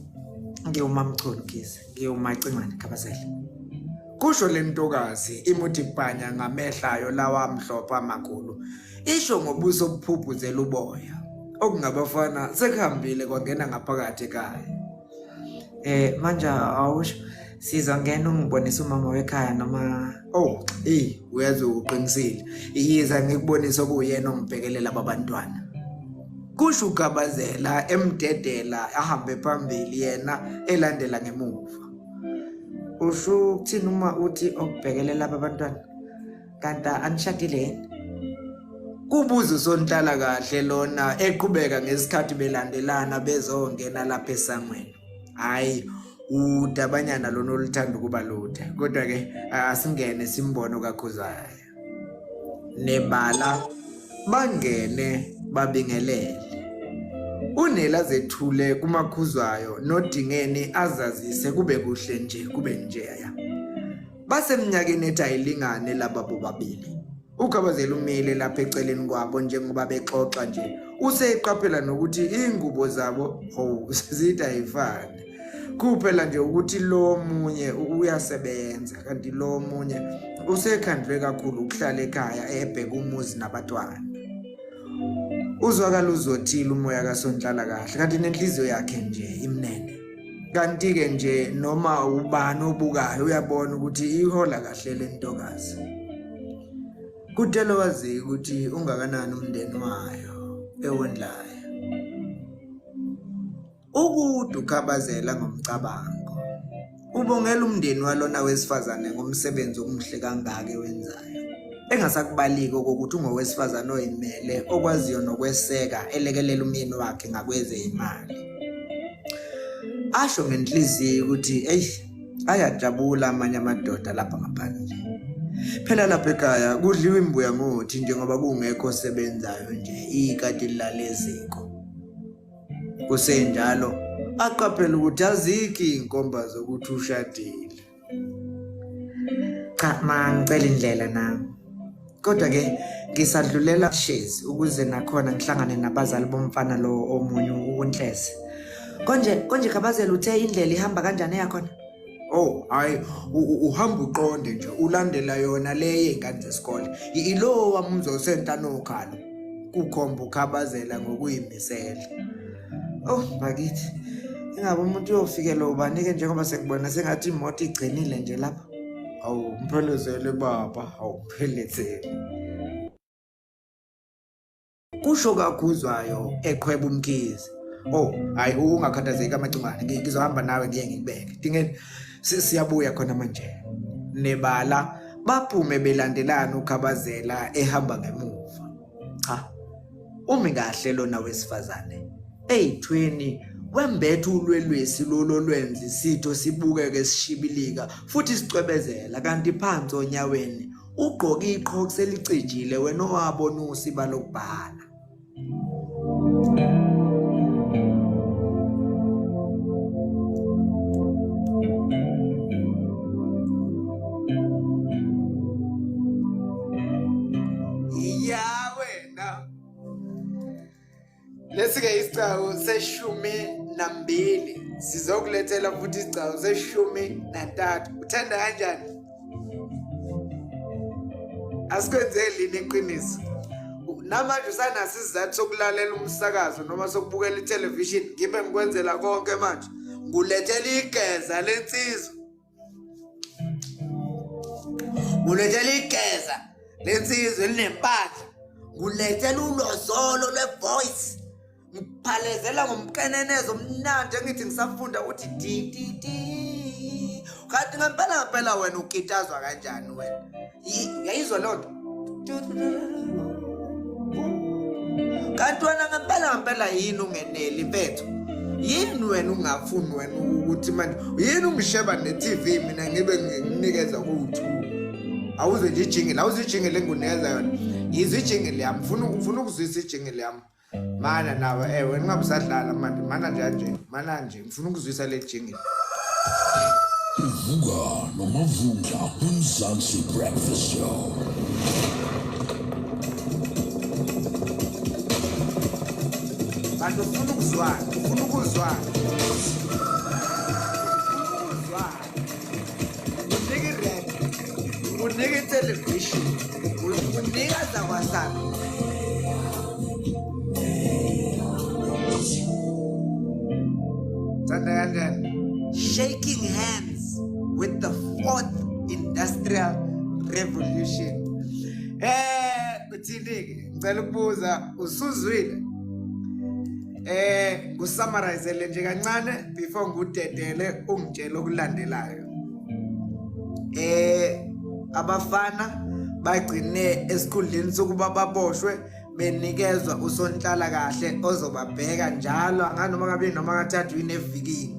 NgiwuMamchunu Mkhize, ngiwumacingwane Khabazela. Kusho lentokazi imuthi ibhanya ngamehlayo lawa amhlophe amakhulu. Isho ngobuso obuphuphuzela uboya. Okungabafana sekuhambile kwangena ngaphakathi ekhaya. Manje awusho sizongena ungibonisa umama wekhaya noma uyazi uqinisile. Yiza ngikubonisa okuyena ongibhekelela abantwana. Kusho ukhabazela emdedela ahambe phambili yena elandela ngemuva. Usho ukuthini uma uthi okubhekelela abantwana? Kanti anishadile yini? Kubuza usonhlala kahle lona eqhubeka ngesikhathi belandelana bezongena lapha esangweni. Hayi udabanyana lona oluthanda ukuba lude. Kodwa ke asingene simbone kakhuzayo. Nebala bangene babingelele. UNeli azethule kumakhuzwayo nodingeni azazise kube kuhle nje kube njeya. Basemnyakeni etayilingane laba bobabili. Ukhabazela umile lapha eceleni kwabo njengoba bexoxa nje. Useqaphela nokuthi ingubo zabo zitayifana. Kuphela nje ukuthi lo munye uyasebenza kanti lo munye usekhandwe kakhulu ukuhlala ekhaya ebheka umuzi nabantwana. Uzwakala uzothila umoya kaSonhlala kahle kanti nenhliziyo yakhe nje imnene. Kanti ke nje noma ubani obukayo uyabona ukuthi ihola kahle lentokazi. Kudala wazi ukuthi ungakanani umndeni wayo ewondlayo. Ukude ukhabazela ngomcabango. Ubongela umndeni walona wesifazane ngomsebenzi omuhle kangaka wenzayo. Engasakubalika ukuthi ungowesifazane oyimele okwaziyo nokweseka elekelela umyeni wakhe ngakweze imali. Asho ngenhliziyo ukuthi ayajabula amanye amadoda lapha ngaphandle. Phela lapha ekhaya kudliwa imbuya ngothi njengoba kungekho osebenzayo nje ikati laleziko. Kusenjalo aqaphela ukuthi azikho inkomba zokuthi ushadile. Cha ngicela indlela nami. Kodwa ke ngisadlulela shezi ukuze nakhona ngihlangane nabazali bomfana lo omunye uNhlese. Konje Khabazela uthe indlela ihamba kanjani yakhona? Hayi uhamba uqonde nje ulandela yona le yengane zesikole. Ilo wamumzo sentana okhalo kukhomba ukhabazela ngokuyimisela. Bakithi ingabe umuntu uyofikela ubani ke njengoba sekubona sengathi imoto igcinile nje lapha. Mphelezele baba, mphelezele. kusho kakhuzwayo eqhweba umkhizi. Oh, hayi ungakhathazeki amacungane, ngizohamba nawe ngiye ngikubeke. Dingeni siyabuya khona manje. Nebala baphume belandelana uKhabazela ehamba ngemuva. Cha, umi kahle lona wesifazane. Eyithweni wembethe ulwelwesi lolo lwenzi sitho sibukeke sishibilika futhi sicwebezela kanti phansi onyaweni ugqoke iqhoku selicijile wena owabona usiba lokubhala. Ya wena lesike isicao se-12 sizokulethela futhi isicao se-13. Uthanda kanjani? Asikwenzeli iqiniso. Namanje usanaso isizathu sokulalela umsakazo noma sokubukela ithelevishini ngibe ngikwenzela konke manje. Ngulethela igeza lensizwa. Ngulethela igeza lensizwa elinempahla. Ngulethela ulozolo lwevoice. Ngiphalezela ngomkenenezo omnandi engithi ngisafunda uthi di. Kanti ngempela wena ukitazwa kanjani wena? Yayizwa lonto. Kanti wena ngempela yini ungeneli mfethu? Yini wena ungafuni wena ukuthi manje yini ungisheba ne-TV mina ngibe nginikeza ku2? Awuze nje ijingle, awuze ijingle engunikeza yona. Yizwe ijingle yami, ufuna ukuzwisa ijingle yami. Mana nawe wena ungabusadlala manje, mana nje ngifuna ukuzwisa le jingle. Vuka nomavundla kuMzansi Breakfast Show. Kanti ufuna ukuzwana. Unika i-radio, unika i-television, unika za-WhatsApp. Shaking hands with the 4th Industrial Revolution. Uthini-ke ngicela ukubuza usuzwile? Ngusummarize nje kancane before ngudedele ungitshela okulandelayo. Abafana bagcine esikhundleni sokuba baboshwe benikezwa usonhlala kahle ozobabheka njalo anganoma kabili noma kathathu evikini.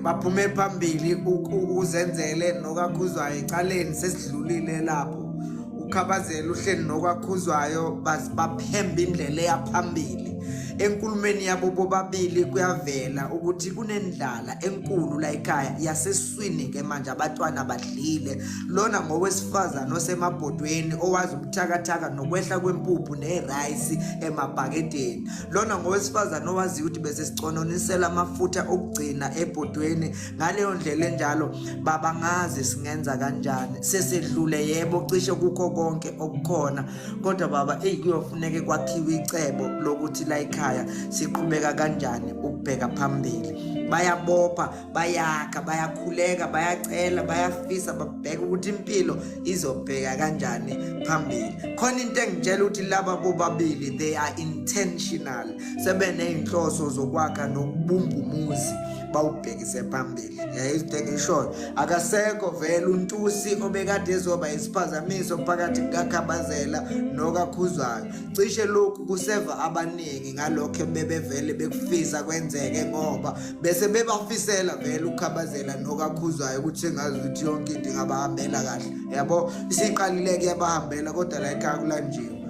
Baphume phambili ukuzenzele nokakhuzwayo ecaleni sesidlulile lapho. UKhabazela uhleli nokakhuzwayo baphemba indlela yaphambili. Enkulumeni yabo bobabili kuyavela ukuthi kunendlala enkulu la ekhaya yaseswini ke manje abantwana badlile. Lona ngowesifazana osemabhodweni owazi ubuthakathaka nokwehla kwempuphu nerice emabhakedeni. Lona ngowesifazana owazi ukuthi bese sicononisela amafutha okugcina ebhodweni. Ngaleyo ndlela enjalo baba ngazi singenza kanjani. Sesedlule yebo cishe kukho konke okukhona kodwa baba kuyofuneka kwakhiwe icebo lokuthi la ekhaya siqhubeka kanjani ukubheka phambili. Bayabopha, bayakha, bayakhuleka, bayacela, bayafisa babheka ukuthi impilo izobheka kanjani phambili. Khona into engitshela ukuthi laba bobabili they are intentional. Sebeneyinhloso zokwakha nokubumba umuzi bawubhekise phambili. Izinto engishoyo akasekho vele untusi obekade ezoba isiphazamiso phakathi kukaKhabazela nokakhuzwayo. Cishe lokhu kuseva abaningi ngalokho bebevele bekufisa kwenzeke ngoba bese bebafisela vele uKhabazela nokakhuzwayo ukuthi ngazi ukuthi yonke into ingabahambela kahle. Yabo isiqalile kuyabahambela kodwa la ekhaya kulanjiwe.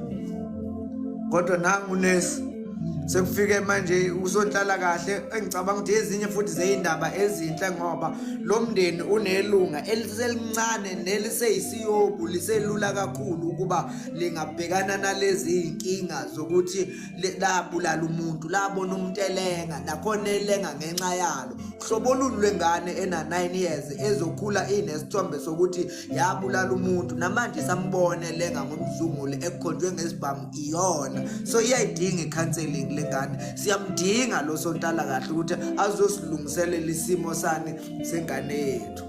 Kodwa nangu nesi sekufike manje usonhlala kahle engicabanga ukuthi ezinye futhi zeyindaba ezinhle ngoba lo mndeni unelunga eliselincane neliseyisiyobu liselula kakhulu ukuba lingabhekana nalezi inkinga zokuthi labulala umuntu labona umuntu elenga nakhona elenga ngenxa yalo. Hlobo lulu lwengane ena9 years ezokhula inesithombe sokuthi yabulala umuntu namanje sambone lenga ngomzungule ekhonjwe ngesibhamu iyona. So iyayidinga icounseling lengane. Siyamdinga lo sontala kahle ukuthi azosilungiselela isimo sani sengane yethu.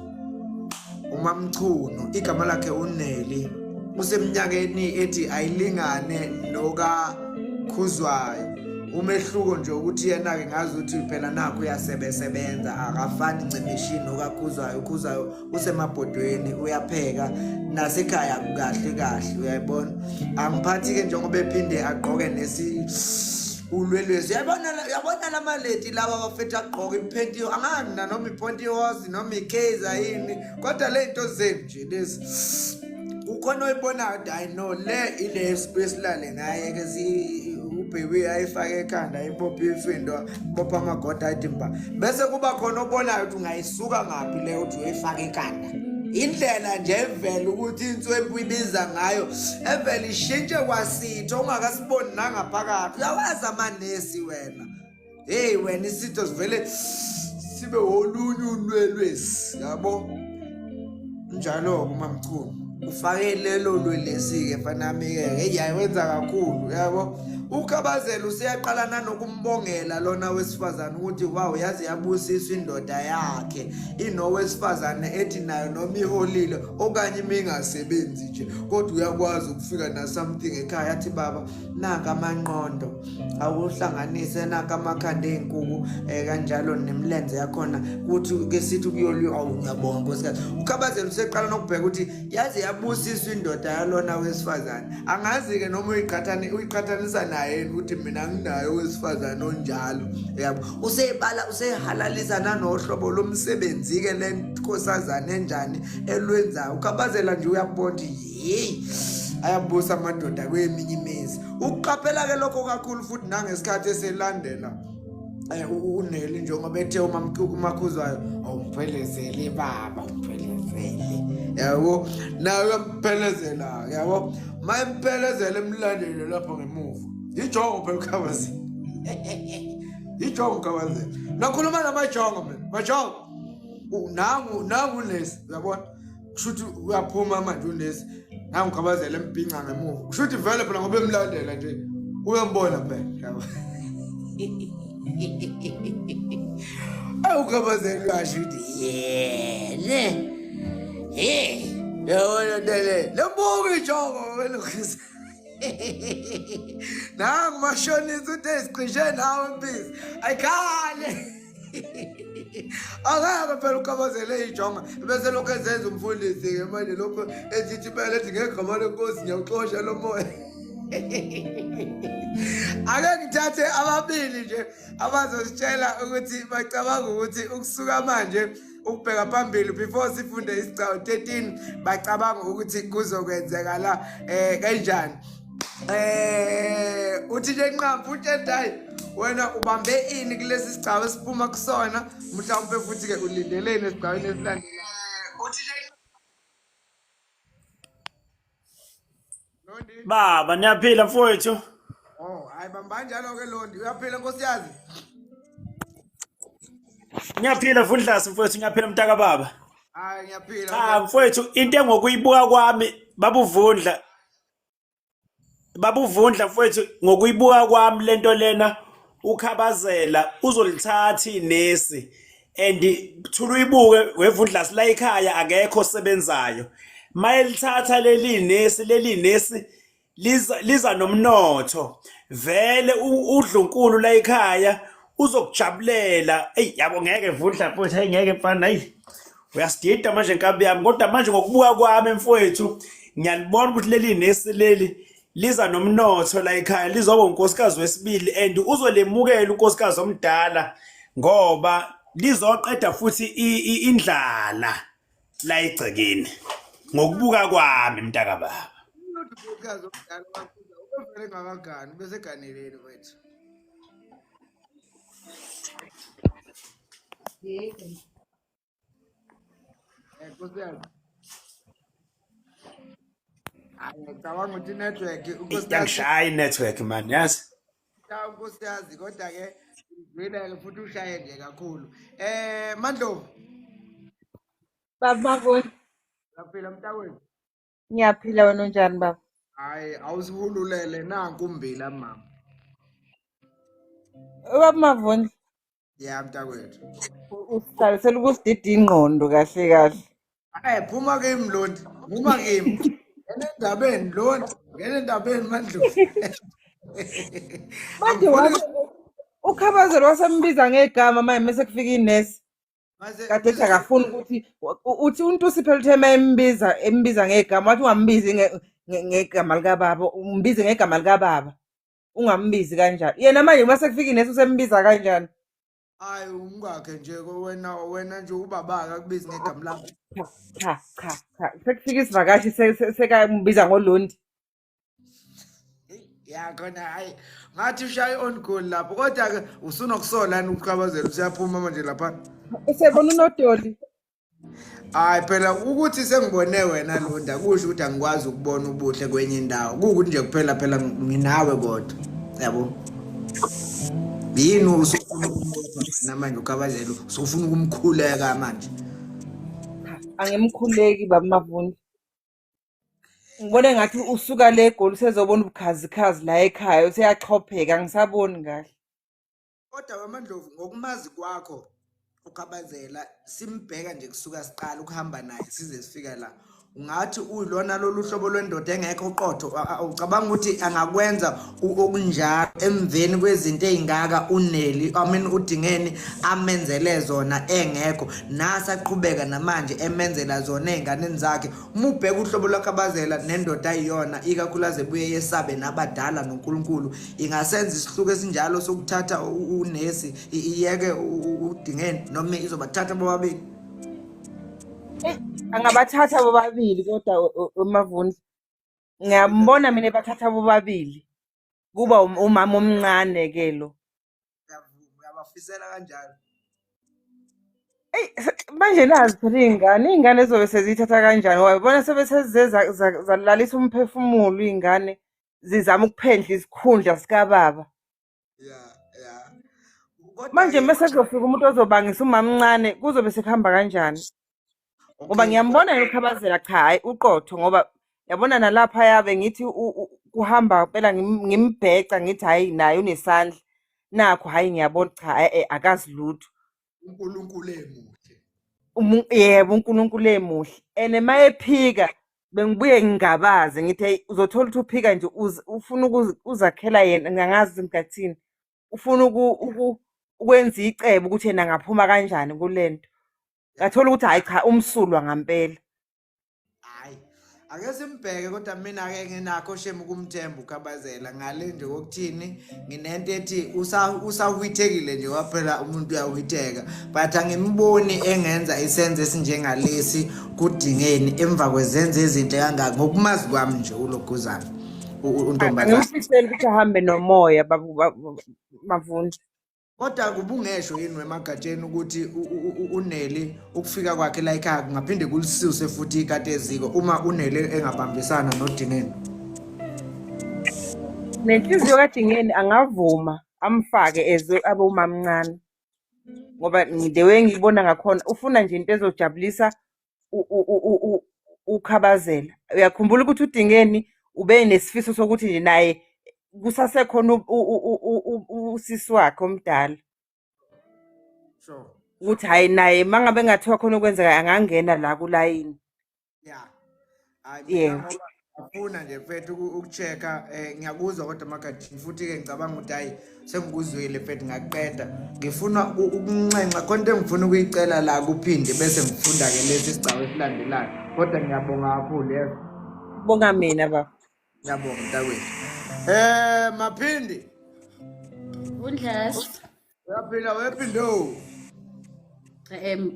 UMamchuno igama lakhe uNeli usemnyakeni ethi ayilingane nokaKhuzwayo. Umehluko nje ukuthi yena-ke ngazi ukuthi phela nakho uyasebenza akafani ncemeshini nokaKhuzwayo. uKhuzwayo usemabhodweni uyapheka nasekhaya kahle kahle, uyayibona. Angiphathi-ke njengoba ephinde agqoke ulwelwesi. Uyabona lamaledi laba abafethu agqoke iphenti, angani nanoma ipontihosi noma ikeza yini, kodwa le nto zenu nje lezi ukhona oyibonayo ukuthi hayi no le ile esilale ngaye-ke ubhebi ayifake ekhanda ibophe ifindo bopha amagoda ayithi mba, bese kuba khona obonayo ukuthi ungayisuka ngaphi le ukuthi uyifake ekhanda. Indlela nje evela ukuthi inswempu ibiza ngayo evela ishintshe kwasitho ungakasiboni nangaphakathi. Uyawazi amanesi wena, hey wena isitho sivele sibe wolunye ulwelwesi, yabo. Njalo-ke uMamchunu ufake lelo lwelesi-ke fanami-ke hey yayenza kakhulu, yabo. uKhabazela useyaqala nanokumbongela lona wesifazane ukuthi wow yazi yabusiswa indoda yakhe inowesifazane ethi nayo noma iholile okanye mingasebenzi nje kodwa uyakwazi ukufika na something ekhaya athi baba naka amanqondo awuhlanganise naka amakhanda ezinkukhu kanjalo nemlenze yakhona kuthi ke sithi kuyoliwa awuyabonga nkosikazi. uKhabazela useqala nokubheka ukuthi yazi yabusiswa indoda yalona wesifazane. Angazi ke noma uyiqhathanisa naye ukuthi mina nginayo wesifazane onjalo, yabo. Usehalalisa nanohlobo lomsebenzi ke le nkosazana enjani elwenzayo. uKhabazela nje uyabona hey ayabusa amadoda kweminye imizi. Ukuqaphela ke lokho kakhulu futhi nangesikhathi eselandela uNeli njengoba ethe uMakhuzwayo awumphelezele baba, umphelezele, yabo. Nawe uyamphelezela, yabo. Mayemphelezele emlandele lapha ngemuva ijongo phela uKhabazela ijongo uKhabazela nakhuluma namajongo mina majongo nangu lesi, uyabona. Kushuthi uyaphuma manje unesi nangu uKhabazela empinca ngemuva, kushuthi vele phela ngoba emlandela nje uyambona phela, yabo. uKhabazela uyasho ukuthi yele yabona ndele lebuka ijongo welokhuza nangu mashonisa uthi esicishe nawe impisi ayikhale akake phela uKhabazela ijonga bese lokho ezenza umfundisi-ke manje lokho ezithi phela ethi ngegama lenkosi ngiyawuxosha lo moya. Ake ngithathe ababili nje abazositshela ukuthi bacabanga ukuthi ukusuka manje ukubheka phambili before sifunde isigcawu 13 bacabanga ukuthi kuzokwenzekala kanjani. Uthi nje Nqambi uTendai wena ubambe ini kulesi sigcawu esiphuma kusona mhlawumbe futhi ke ulindelene esigcawini esilandelayo. Uthi nje Londi Baba niyaphila mfowethu? oh hayi bamba njalo ke Londi uyaphila nkosiyazi? Ngiyaphila Fundlasi mfowethu, ngiyaphila mntaka baba. Hayi ngiyaphila. Cha mfowethu, into engokuyibuka kwami babuvundla mfowethu, ngokuyibuka kwami lento lena uKhabazela uzolithatha inesi and thula uyibuke wevundlasi la ekhaya akekho osebenzayo. Mayelithatha leli nesi liza nomnotho vele uDlunkulu la ekhaya uzokujabulela. Yabo ngeke vundla mfowethu, ngeke mfana, uyasidida manje inkabi yami, kodwa manje ngokubuka kwami mfowethu ngiyalibona ukuthi leli nesi liza nomnotho la ekhaya, lizoba unkosikazi wesibili and uzolemukela unkosikazi omdala ngoba lizoqeda futhi indlala la egcekeni ngokubuka kwami mntaka baba. Unkosikazi omdala wakuza ubevele ngakagani bese ganeleni wethu. Nkosiyazi ngicabanga ukuthi network Yangishaya i-network man, yazi. unkosiyazi kodwa ke ngivile futhi ushaye nje kakhulu. Mandlovu Baba Mavundla, uyaphila mntakwethu? ngiyaphila wena unjani baba? Hayi awusihululele nanku umbila mama. Baba Mavundla, Ya mntakwethu. usihlalisela ukusidida ingqondo kahle kahle. Phuma kimi Londi, phuma kimi. ngene endabeni lona ngene endabeni Mandlovu. Manje Angifuni ukhabazelo wasembiza ngegama manje mase kufika inesi. mase Kade ethi akafuni ukuthi uthi uNtusi phela uthe embiza ngegama wathi ungambizi ngegama likababa umbize ngegama likababa ungambizi kanjani yena manje mase kufika inesi usembiza kanjani hayi umkakhe nje wena nje ubaba akakubizi ngegama lakho. cha sekufika isivakashi sekambiza ngolondi Ya khona hayi ngathi ushaye on goal lapho kodwa ke usunokusola ukukhabazela usiyaphuma manje lapha. usebona unodoli Hayi phela ukuthi sengibone wena Londa kusho ukuthi angikwazi ukubona ubuhle kwenye indawo kuukuthi nje kuphela phela nginawe kodwa yabo yini usufuna namanje ukhabazela usufuna ukumkhuleka manje. angimkhuleki baba Mavundi ngibone ngathi usuka le egoli usezobona ubukhazikhazi la ekhaya useyachopheka ngisaboni kahle Kodwa waMandlovu ngokumazi kwakho ukhabazela simbheka nje kusuka siqala ukuhamba naye size sifika la ungathi uyilona lolu hlobo lwendoda engekho uqotho ucabanga ukuthi angakwenza okunjalo emveni kwezinto ezingaka uNeli uDingeni amenzele zona engekho nasa aqhubeka namanje emenzela zona einganeni zakhe uma ubheka uhlobo lwakhabazela nendoda ayiyona ikakhulukazi ebuye yesabe nabadala noNkulunkulu ingasenza isihluko esinjalo sokuthatha uNesi iyeke uDingeni noma izobathatha bobabili. angabathatha bobabili kodwa uMavundi ngiyambona mina bathatha bobabili kuba umama omncane ke lo Uyabafisela kanjalo. manje nazi phela iy'ngane ezobe seziyithatha kanjani wabona sebeseze zalalisa umphefumulo iy'ngane zizama ukuphendla isikhundla sikababa Yeah. manje mese kuzofika umuntu ozobangisa umama omncane kuzobe sekuhamba kanjani ngoba ngiyambona yena ukhabazela cha hayi uqotho ngoba yabona nalapha yabe ngithi kuhamba phela ngimbheca ngithi hayi naye unesandla nakho hayi ngiyabona cha akazi lutho uNkulunkulu emuhle. yebo uNkulunkulu emuhle ene mayephika bengibuye ngingabaze ngithi hey uzothola ukuthi uphika nje ufuna uzakhela yena ngangazi ngathini ufuna ukwenza icebo ukuthi yena ngaphuma kanjani kulento ngathola ukuthi hayi cha umsulwa ngampela Hayi ake simbheke kodwa mina ke nginakho shame ukumthemba ukhabazela ngale nje kokuthini nginento ethi usawuhithekile nje waphela umuntu uyawuhitheka but angimboni engenza isenze esinjengalesi kuDingeni emva kwezenze izinto kangaka ngokumazi kwami nje uloguzana untombazana angimfiseli ukuthi ahambe nomoya Mavundi kodwa kubungesho yini wemagatsheni ukuthi uNeli ukufika kwakhe la ekhaya kungaphinde kulisuse futhi ikade eziko uma uNeli engabambisana noDingeni. nenhliziyo kaDingeni angavuma amfake eze abe umamncane ngoba ngidewe ngibona ngakhona ufuna nje into ezojabulisa ukhabazela uyakhumbula ukuthi uDingeni ube nesifiso sokuthi nje naye kusasekhona usisi wakhe omdala Sure. ukuthi hayi naye mangabe ngathiwa khona ukwenzeka angangena la kulayini Yeah. Hayi yebo mina ngoba ngifuna nje mfethu ukuchecka ngiyakuzwa kodwa magatsheni futhi ke ngicabanga ukuthi hayi sengikuzwile mfethu ngakuqeda ngifuna ukuncenca konke engifuna ukuyicela la kuphinde bese ngifunda ke lesi sigcawu esilandelayo kodwa ngiyabonga kakhulu yebo bonga mina baba ngiyabonga mntakwethu. Maphindi Undlasi. uyaphila wephindo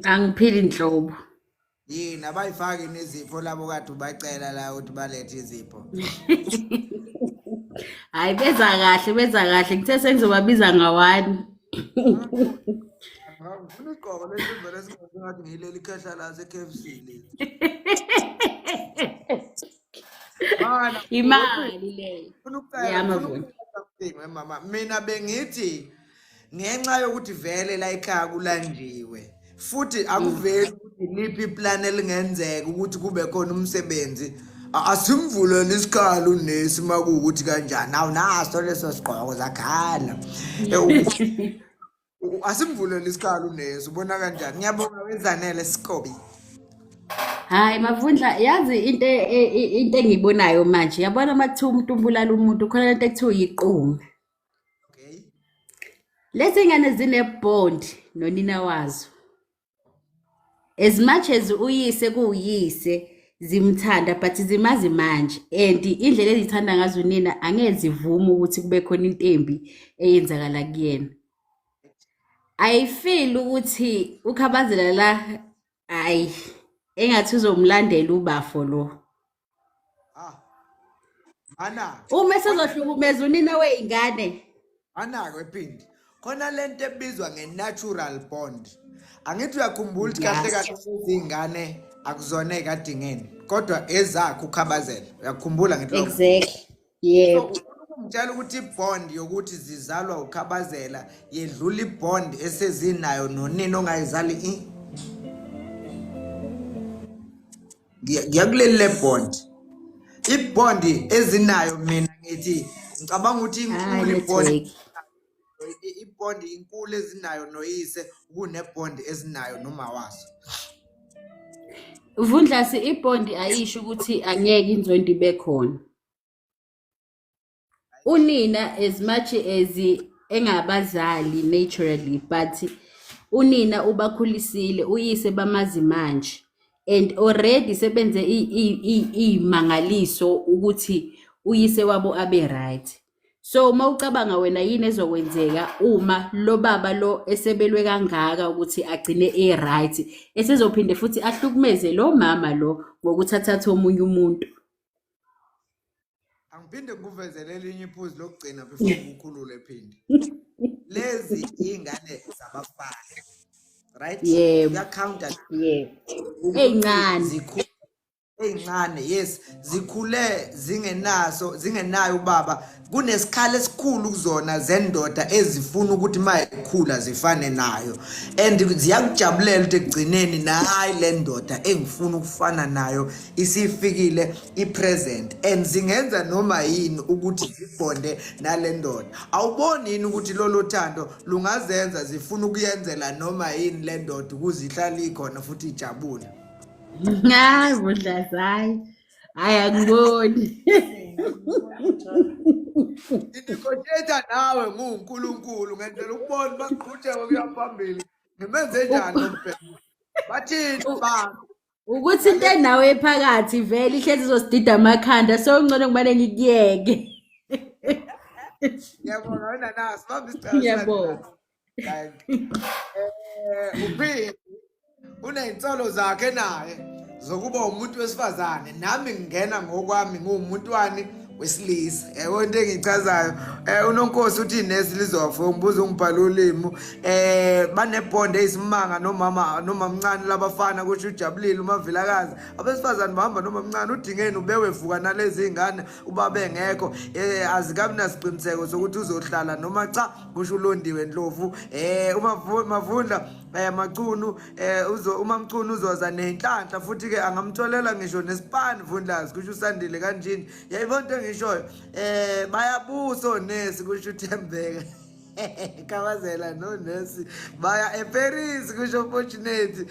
Angiphili inhlobo. yini abayifaki nezipho labo kade ubacela la ukuthi balethe izipho. Hayi benza kahle ngithe sengizobabiza ngawani. Ngifuna iqoko lesimbe lesingathi ngathi ngiyileli khehla la se-KFC leli. Mana Imali leyo. ufuna ukucela Yamavuni. mama mina bengithi ngenxa yokuthi vele la ekhaya kulanjiwe futhi akuveli ukuthi liphi plan elingenzeka ukuthi kube khona umsebenzi asimvulele isikhala uNesi makuukuthi kanjani awu naso leso siqoko zakhala asimvulele isikhala uNesi ubona kanjani ngiyabonga wenzanele Sikobi Hayi Mavundla, yazi into engiyibonayo manje, yabona makuthiwa umuntu umbulala umuntu khona lento ekuthiwa yiqunga. Okay. Lezi ngane zine-bond nonina wazo. As much as uyise kuyise zimthanda but zimazi manje and indlela ezithanda ngazo nina angeke zivume ukuthi kube khona intembi eyenzakala kuyena. I feel ukuthi uKhabazela la ayi engathi uzomlandela ubafo lo. Ana. Uma esezohlukumeza unina weingane. Ana-ke Phindi. Khona lento ebizwa nge-natural bond. Angithi uyakhumbula ukuthi kahle kahle izingane akuzona ekadingeni kodwa ezakhe uKhabazela. Uyakhumbula ngithi lokho? Exactly. Yeah. Ngitshela ukuthi ibond yokuthi zizalwa uKhabazela yedlula ibond esezinayo nonina ongayizali ngiyakuleli le bond. Ibond ezinayo mina ngithi ngicabanga ukuthi inkulu ibond. Ibond inkulu ezinayo noyise kunebond ezinayo noma waso. Vundla si ibond ayisho ukuthi angeke inzondo ibe khona. Unina as much as engabazali naturally but unina ubakhulisile uyise bamazi manje and already sebenze imangaliso ukuthi uyise wabo abe right. So mawucabanga wena yini ezokwenzeka uma lo baba lo esebelwe kangaka ukuthi agcine right esezophinde futhi ahlukumeze lo mama lo ngokuthatha omunye umuntu. Angiphinde ngikuvezele elinye iphuzu lokugcina before ukukhulule Phindi. Lezi ingane zabafana. Right? Yeah. Uyacounta. Yeah. Eyincane. Eyincane yes zikhule zingenayo ubaba kunesikhala esikhulu kuzona zendoda ezifuna ukuthi mayikhula zifane nayo and ziyakujabulela ukuthi egcineni nayi le ndoda engifuna ukufana nayo isifikile ipresent and zingenza noma yini ukuthi zibonde nale ndoda. Awuboni yini ukuthi lolo thando lungazenza zifuna ukuyenzela noma yini le ndoda ukuze ihlale ikhona futhi ijabule. Hayi budlazayi. Hayi angiboni. Indikothetha nawe nguNkulunkulu ngenzela ukubona baqhutsheke kuya phambili. Ngimenze njani lompela? Bathini baba? Ukuthi into enawe ephakathi vele ihlezi izosidida amakhanda so ngcono kumele ngikuyeke. Ngiyabona wena nasi bamba isicelo. Ngiyabona. Uphinde uney'nsolo zakhe naye zokuba umuntu wesifazane nami ngingena ngokwami ngumuntu wani wesilisa. Yebo into engichazayo uNonkosi uthi nesi lizofa ngibuza ungibhala ulimi banebhonde eyisimanga noma mncane labafana kusho ujabulile umavilakazi abesifazane bahamba noma mncane udingeni ubewevuka nalezi ingane ubaba engekho azikabi nasiqiniseko sokuthi uzohlala noma cha kusho uLondiwe Ndlovu Mavundla Macunu uMamcunu uzoza nenhlanhla futhi ke angamtholela ngisho nesipani Vundlazi kusho usandile kanjini yayibona into engishoyo bayabusa onesi kusho uThembeka Khabazela no nesi baya eParis kusho Fortunate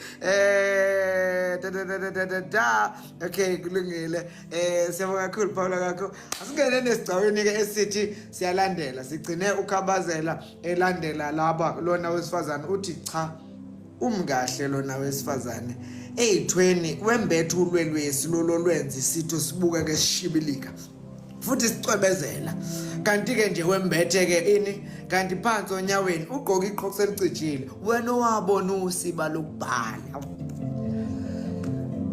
okay kulungile siyabonga kakhulu Paula kakho asingene nesicawini ke esithi siyalandela sigcine uKhabazela elandela laba lona wesifazane uthi cha umkahle lona wesifazane eyithweni wembethe ulwelwesi lolwenza isitho sibuka ke sishibilika futhi sicwebezela kanti ke nje wembethe ke ini kanti phansi onyaweni ugqoka iqhoqo selicijile wena owabona usiba lokubhala.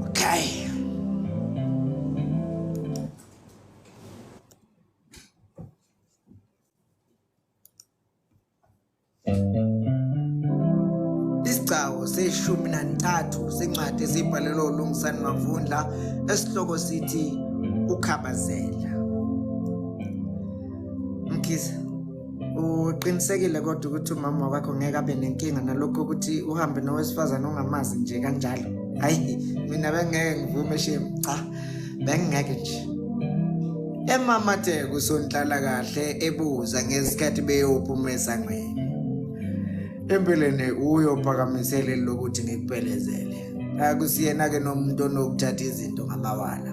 Okay Iscawo seshumi nantathu sencwadi esibhalelwe uLungisani Mavundla esihloko sithi uKhabazela. Mkhize uqinisekile kodwa ukuthi umama wakho ngeke abe nenkinga nalokho ukuthi uhambe nowesifazane ongamazi nje kanjalo? Hayi mina bengeke ngivume shame cha bengeke nje. Emamathe kusonhlala kahle ebuza ngesikhathi beyophuma esangweni. Empeleni uyophakamisele lokuthi ngikuphelezele. akusiyena ke nomuntu onokuthatha izinto ngamawala.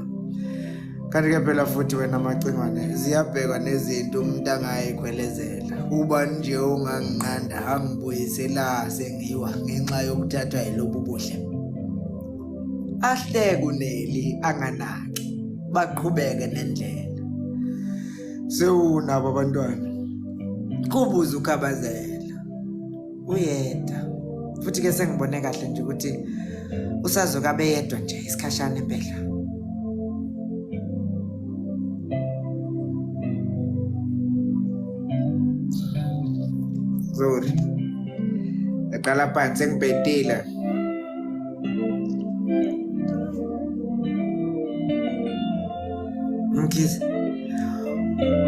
Kanti ke phela futhi wena macingwane ziyabhekwa nezinto umuntu angayikhwelezela. Ubani nje onganginqanda angibuyisela sengiwa ngenxa yokuthathwa yilobu buhle. Ahleke uNeli anganaki baqhubeke nendlela. Sewunabo abantwana. Kubuza uKhabazela. Uyedwa. Futhi ke sengibone kahle nje ukuthi usazoka beyedwa nje isikhashana impela. Sorry. Eqala phansi sengibhedile. Mkhize.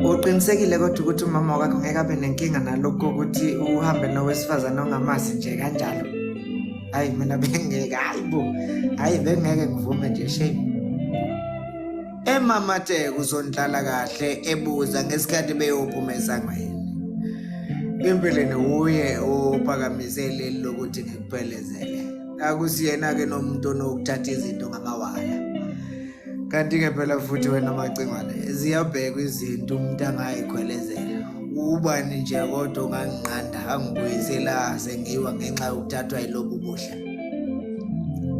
Uqinisekile kodwa ukuthi umama wakho ngeke abe nenkinga nalokho ukuthi uhambe nowesifazana ongamazi nje kanjalo. Hayi mina bengeke hayi bengeke ngivume nje shame. Emamathe uzondlala kahle ebuza ngesikhathi beyophuma esangweni. Empeleni uye ophakamisele lokuthi ngikuphelezele. Akusiyena ke nomuntu onokuthatha izinto ngamawala. Kanti ke phela futhi wena macingwane ziyabhekwa izinto umuntu angayikhwelezela. Ubani nje kodwa onganginqanda angibuyisela sengiwa ngenxa yokuthathwa yilobu buhle.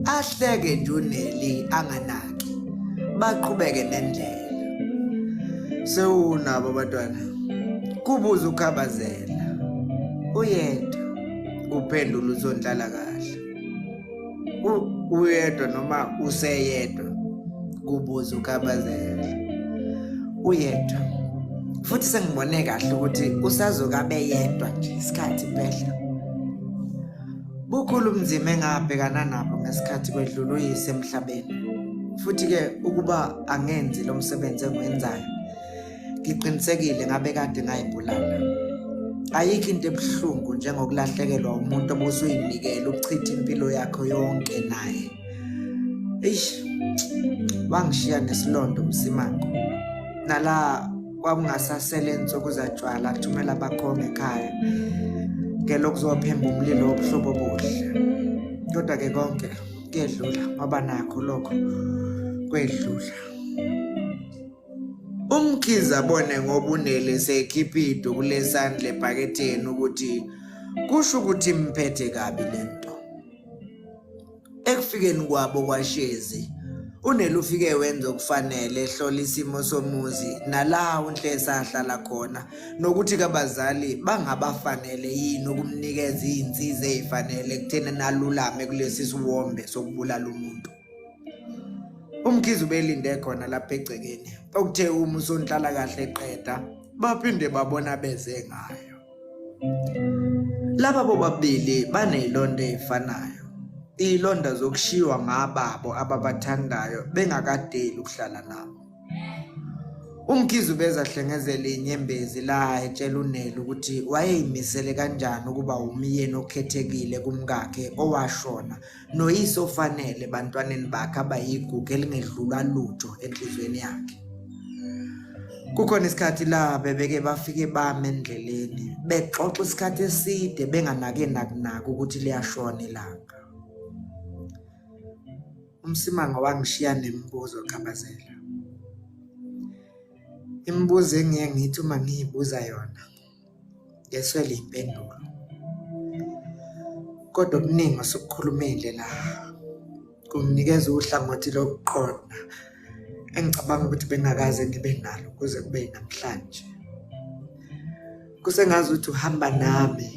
Ahleke nje uNeli anganaki baqhubeke nendlela. Sewunabo abantwana. Kubuza uKhabazela. Uyedwa kuphendula uzondlala kahle. Uyedwa noma useyedwa. Kubuza uKhabazela. Uyedwa. Futhi sengibone kahle ukuthi usazoka beyedwa nje isikhathi phela. Bukhulu umzima engabhekana nabo ngesikhathi kwedlula uyise emhlabeni. Futhi ke ukuba angenzi lo msebenzi engiwenzayo ngiqinisekile ngabe kade ngayibulala. Ayikho into ebuhlungu njengokulahlekelwa umuntu obusuyinikela ukuchitha impilo yakho yonke naye. Wangishiya nesilondo Msimango. Nala kwakungasasele insuku zatshwala athumela abakhonga ekhaya. Ngelokhu kuzophemba umlilo wobuhlobo obuhle. Kodwa ke konke kuyedlula ngoba nakho lokho kwedlula. Umkhize abone ngoba uNeli sekhipha kulesandle ebhaketheni ukuthi kusho ukuthi imphethe kabi lento. Ekufikeni kwabo kwaShezi uNeli ufike wenza okufanele ehlola isimo somuzi nala uNhlesa ahlala khona nokuthi kabazali bangabafanele yini ukumnikeza izinsiza ezifanele kuthena nalulame kulesi siwombe sokubulala umuntu. Umkhize ubelinde khona lapha egcekeni okuthe uma usonhlala kahle eqeda baphinde babona beze ngayo. Laba bobabili banezilonda ezifanayo. Izilonda zokushiwa ngababo ababathandayo bengakadeli ukuhlala nabo. Umkhize ubeza hlengezela inyembezi la etshela uNeli ukuthi wayeyimisele kanjani ukuba umyeni okhethekile kumkakhe owashona noyise ofanele bantwaneni bakhe abayigugu elingedlula lutho enhlizweni yakhe. Kukhona isikhathi la bebeke bafike bame endleleni bexoxa isikhathi eside benganake nakunaka ukuthi liyashona ilanga. Umsimango wangishiya nemibuzo Khabazela. Imibuzo engiye ngithi uma ngiyibuza yona ngeswele impendulo. Kodwa okuningi osokukhulumile la kunginikeza uhlangothi lokuqonda engicabanga ukuthi bengakaze ngibe nalo kuze kube namhlanje. Kusengazi ukuthi uhamba nami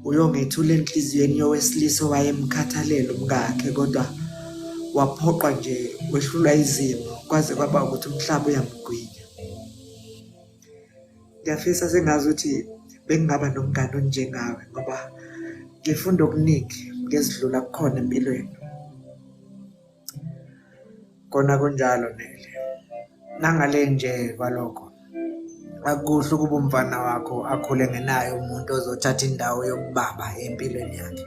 uyongethula enhliziyweni yowesilisa owayemkhathalela umkakhe kodwa waphoqwa nje wehlulwa izimo kwaze kwaba ukuthi umhlaba uyamgwinya. Ngiyafisa sengazi ukuthi bengingaba nomngane onjengawe ngoba ngifunda okuningi ngezidlula kukhona empilweni. Kona kunjalo Neli. Nangale nje kwalokho akuhle ukuba umfana wakho akhule ngenayo umuntu ozothatha indawo yokubaba empilweni yakhe.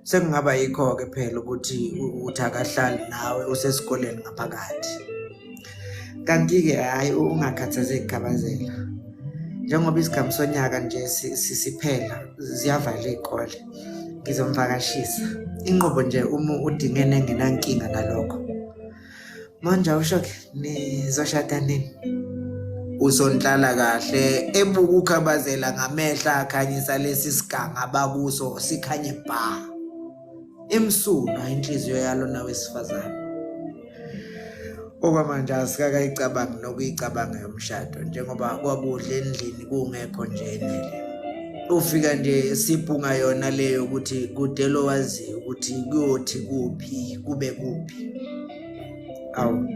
Sekungaba yikho ke phela ukuthi uthakahlali nawe usesikoleni ngaphakathi. Kanti ke hayi ungakhathazeki Khabazela. Njengoba isigaba sonyaka nje sisiphela ziyavala izikole. ngizomvakashisa. Inqobo nje uma udingene engenankinga nalokho. Manje awusho-ke nizoshada nini? Usonhlala kahle ebuka ukhabazela ngamehla akhanyisa lesi siganga abakuso sikhanye bha. Emsulwa inhliziyo yalona wesifazane. Okwamanje asikakayicabangi nokuyicabanga yomshado njengoba kwakudla endlini kungekho nje enele. Ufika nje siphunga yona leyo ukuthi kudelo wazi ukuthi kuyothi kuphi kube kuphi. Awu.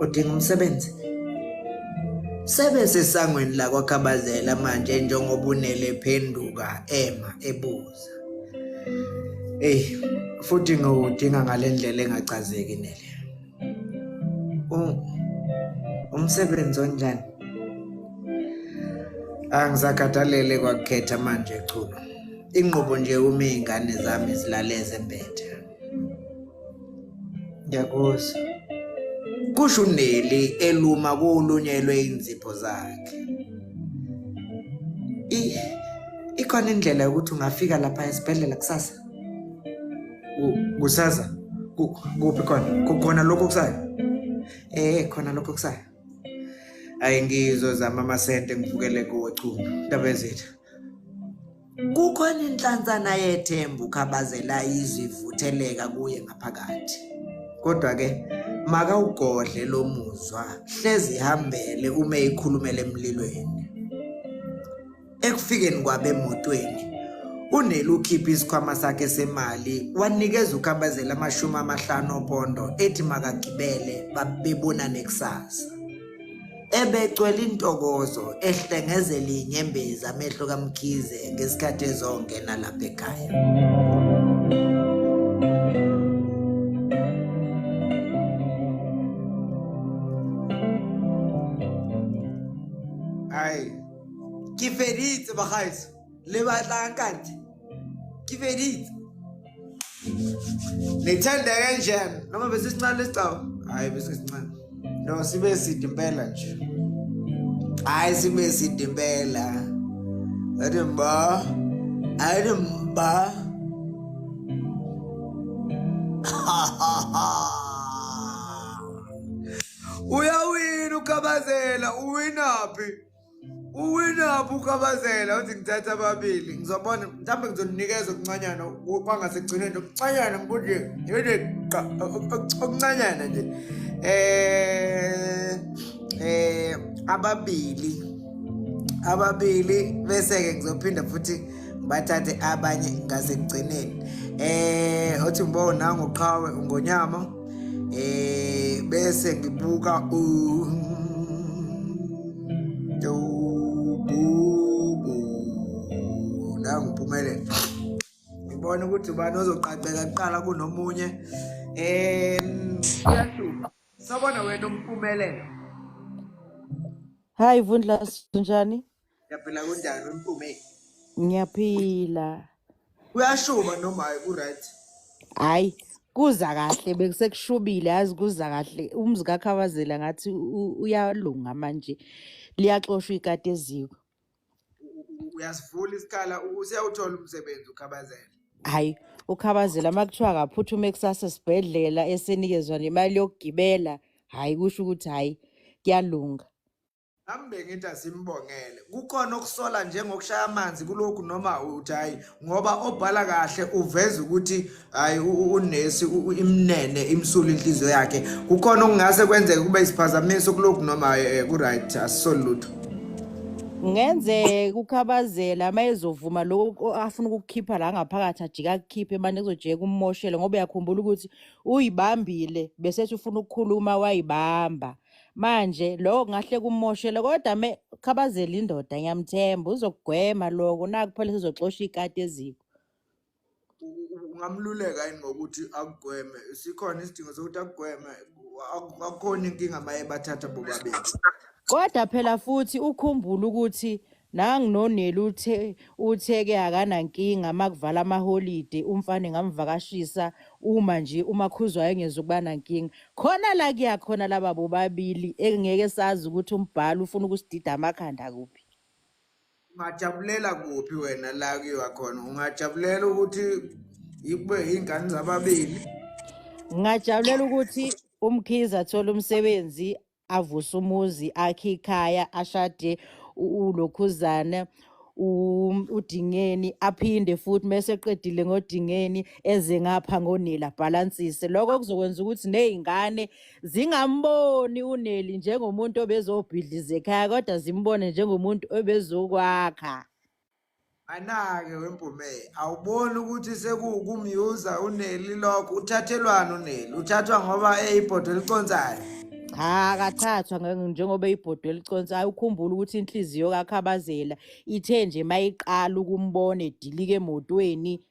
Udinga umsebenzi. Sebese sangweni la kwaKhabazela manje njengoba unele phenduka ema ebuza. Futhi ngudinga ngalendlela engachazeki nele. Umsebenzi onjani? Angisakhathalele kwakukhetha manje chulo. Inqobo nje uma izingane zami zilaleze empethe. Ngiyakuzwa. Kusho uNeli eluma kulunyelwe inzipho zakhe. Ikhona indlela yokuthi ungafika lapha esibhedlela kusasa? Kusasa? Kuphi khona? Kukhona lokho kusayo? Khona lokho kusayo. Ayi ngizozama amasente ngivukele kuwe Chuma. Ndaba ezitha. Kukhona inhlanzana yethemba uKhabazela izivutheleka kuye ngaphakathi. Kodwa ke maka ugodle lo muzwa hlezi ihambele uma ekhulumela emlilweni. Ekufikeni kwabe emotweni uNeli ukhipha isikhwama sakhe semali wanikeza uKhabazela ama50 opondo ethi makagibele babebonane kusasa. Ebecwela intokozo ehlengezela inyembezi amehlo kaMkhize ngesikhathi ezongena lapha ekhaya. Ay, kiferitse bagaiso le batlang kanti. Kiferitse. Nithanda kanjani? Noma bese sincane lesicaba? Hayi bese sincane. No sibe sidi impela nje. Hayi sibe sidi impela. Ademba. Uyawina uKhabazela, uwinaphi? Uwinaphi uKhabazela? Uthi ngithatha ababili. Ngizobona mhlawumbe ngizonikeza okuncanyana kwangasekugcineni okuncanyana ngibunje. Yini okuncanyana nje. Ababili bese ke ngizophinda futhi ngibathathe abanye ngasekugcineni. Uthi ngibona ngoqhawe ngonyama. Bese ngibuka la ngiphumelele. Ngibona ukuthi ubani ozoqhaqeka kuqala kunomunye. Uyahluka. Sabona wena umphumelelo. Hayi Vundla sinjani? Yaphila kunjani umphume? Ngiyaphila. Uyashuba noma hayi ku-right? Hayi kuza kahle bekusekushubile yazi kuza kahle umzi kaKhabazela ngathi uyalunga manje liyaxoshwa ikati eziko. Uyasivula isikhala usiyawuthola umsebenzi uKhabazela. Hayi uKhabazela makuthiwa akaphuthume kusasa esibhedlela esenikezwa nemali yokugibela hayi kusho ukuthi hayi kuyalunga. Nami ngithi asimbongele. Kukhona okusola njengokushaya amanzi kulokhu noma uthi hayi ngoba obhala kahle uveza ukuthi hayi unesi imnene imsula inhliziyo yakhe. Kukhona okungase kwenzeke kube isiphazamiso kulokhu noma ku-right asisolutho. Ngenze uKhabazela mayezovuma lokho afuna ukukhipha la ngaphakathi ajika kukhiphe manje kuzojeka ummoshele ngoba uyakhumbula ukuthi uyibambile bese ethi ufuna ukukhuluma wayibamba. Manje lokho ngahle kummoshele kodwa Khabazela indoda ngiyamthemba uzokugwema lokho naku phela sizoxosha ikati eziko. Ungamluleka yini ngokuthi akugweme? Sikhona isidingo sokuthi akugweme. Akukhona inkinga maye bathatha bobabili. Kodwa phela futhi ukhumbula ukuthi nanginoneli utheke akanankinga makuvala amaholide umfana ngamvakashisa uma nje uMakhuzwayo engezokuba nankinga khona la kuyakhona laba bobabili engeke sazi ukuthi umbhalo ufuna ukusidida amakhanda kuphi. ungajabulela kuphi wena la kuyiwa khona ungajabulela ukuthi ikube ingane zababili Ngajabulela ukuthi uMkhize athole umsebenzi avuse umuzi akhe ikhaya ashade uLokhuzana uDingeni aphinde futhi mase eqedile ngoDingeni eze ngapha ngoNeli abhalansise lokho kuzokwenza ukuthi nezingane zingamboni uNeli njengomuntu obezobhidliza ekhaya kodwa zimbone njengomuntu obezokwakha. anake wempume awuboni ukuthi sekukumyuza uNeli lokho uthathelwana uNeli uthathwa ngoba eyibhodo eliconsayo Cha kathathwa njengoba ibhodo eliconsayo ukhumbula ukuthi inhliziyo kaKhabazela ithe nje mayiqala ukumbona edilika emotweni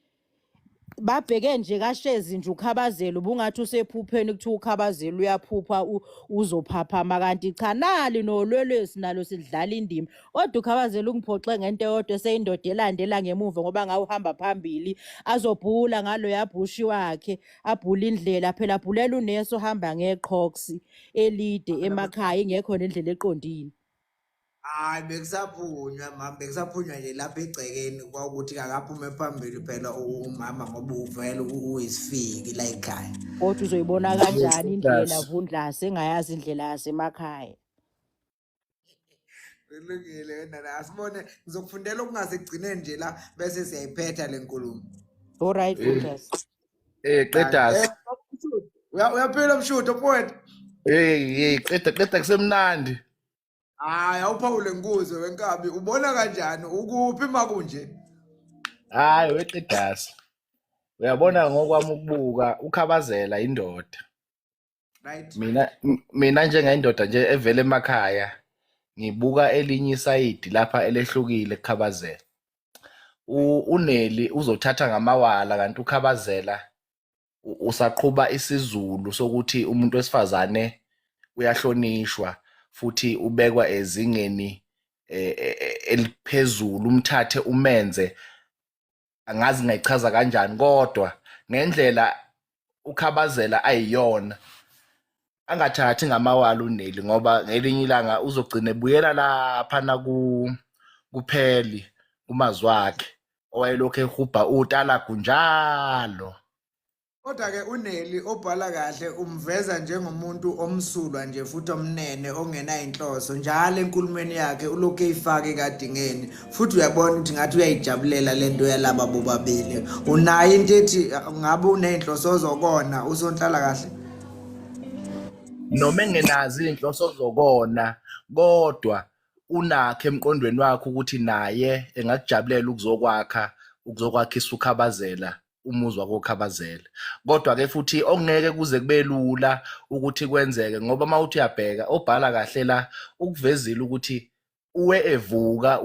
babheke nje kaShezi nje uKhabazela ubungathi usephupheni kuthiwa uKhabazela uyaphupha uzophaphama kanti cha nali nolwelwesi nalo sidlala indima kodwa uKhabazela ungiphoxe ngento eyodwa seyindoda elandela ngemuva ngoba ngawe uhamba phambili azobhula ngalo yabhushi wakhe abhula indlela phela abhulela uNeso hamba ngeqhoksi elide emakhaya ingekho nendlela eqondile. hayi bekusaphunywa mama bekusaphunywa nje lapha egcekeni kwaukuthi akaphume phambili phela umama ngoba uvela uyisifiki la ekhaya Kodwa uzoyibona kanjani indlela Vundlase engayazi indlela yasemakhaya. kulungile wena la asibone ngizokufundela okungase kugcineni nje la bese siyayiphetha le nkulumo Alright Vundlase. Qedasi. uyaphila mshudo mfowethu Hey qeda kusemnandi. hayi awuphawule nkuzo wenkabi ubona kanjani ukuphi makunje Hayi weqedasi. Uyabona ngokwami ukubuka uKhabazela indoda. right Mina njengayindoda nje evele emakhaya ngibuka elinye isayidi lapha elehlukile kuKhabazela. uNeli uzothatha ngamawala kanti uKhabazela usaqhuba isizulu sokuthi umuntu wesifazane uyahlonishwa futhi ubekwa ezingeni eliphezulu umthathe umenze angazi ngayichaza kanjani kodwa ngendlela uKhabazela ayiyona angathathi ngamawala uNeli ngoba ngelinye ilanga uzogcina ebuyela lapha kupheli kumazwakhe owayelokho ehubha utala kunjalo. kodwa-ke uNeli obhala kahle umveza njengomuntu omsulwa nje futhi omnene ongenayinhloso njalo enkulumeni yakhe ulokhu eyifake eKadingeni futhi uyabona ukuthi ngathi uyayijabulela lento yalaba bobabili unayo into ethi ngabe uney'nhloso zokona usonhlala kahle Noma engenazi inhloso zokona kodwa unakho emqondweni wakhe ukuthi naye engakujabulela ukuzokwakhisa uKhabazela umuzi wakoKhabazela kodwa ke futhi okungeke kuze kube lula ukuthi kwenzeke ngoba mawuthi uyabheka obhala kahle la ukuvezile ukuthi uwe evuka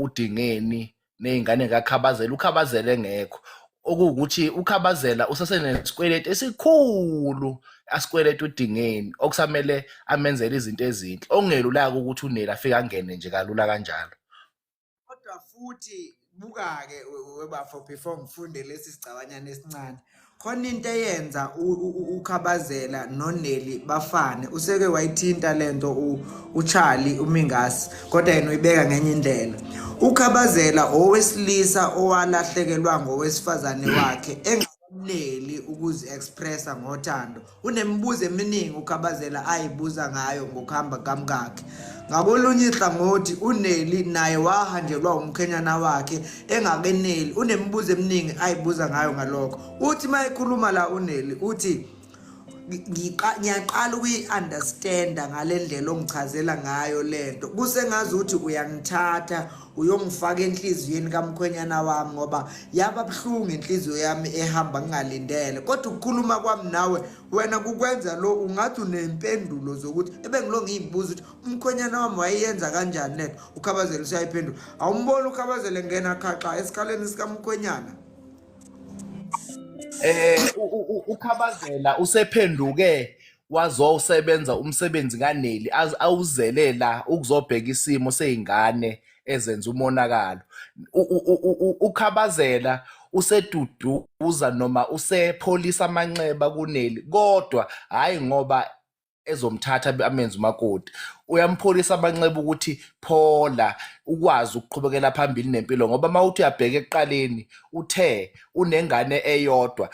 uDingeni nezingane kaKhabazela uKhabazela engekho okuwukuthi uKhabazela usasenesikweletu esikhulu asikweletu uDingeni okusamele amenzele izinto ezinhle okungelula-ke ukuthi uNeli afike angene nje kalula kanjalo. kodwa futhi buka-ke webafo before ngifunde lesi sigcabanyana esincane khona into eyenza uKhabazela noNeli bafane useke wayithinta lento uCharlie uMingasi kodwa yena uyibeka ngenye indlela uKhabazela owesilisa owalahlekelwa ngowesifazane wakhe engakuneli ukuzi-expressa ngothando unemibuzo eminingi uKhabazela ayibuza ngayo ngokuhamba kamkakhe ngakolunye ihlangothi uNeli naye wahanjelwa umkhenyana wakhe engakeneli unemibuzo eminingi ayibuza ngayo ngalokho uthi mayekhuluma la uNeli uthi ngiyaqala ukuyi-understanda ngale ndlela ongichazela ngayo lento kusengazi ukuthi uyangithatha uyongifaka enhliziyweni kamkhwenyana wami ngoba yaba buhlungu inhliziyo yami ehamba ngingalindele kodwa ukukhuluma kwami nawe wena kukwenza lo ungathi unempendulo zokuthi ebengilo ngiyibuza ukuthi umkhwenyana wami wayeyenza kanjani lento uKhabazela usayiphendula awumboni uKhabazela ngena khaqha esikhaleni sikamkhwenyana uKhabazela usephenduke wazosebenza umsebenzi kaNeli awuzelela ukuzobheka isimo sezingane ezenza umonakalo uKhabazela useduduza noma usepholisa amanxeba kuNeli kodwa hayi ngoba ezomthatha amenze umakoti. Uyampholisa amanxeba ukuthi phola ukwazi ukuqhubekela phambili nempilo ngoba mawuthi uyabheka ekuqaleni uthe unengane eyodwa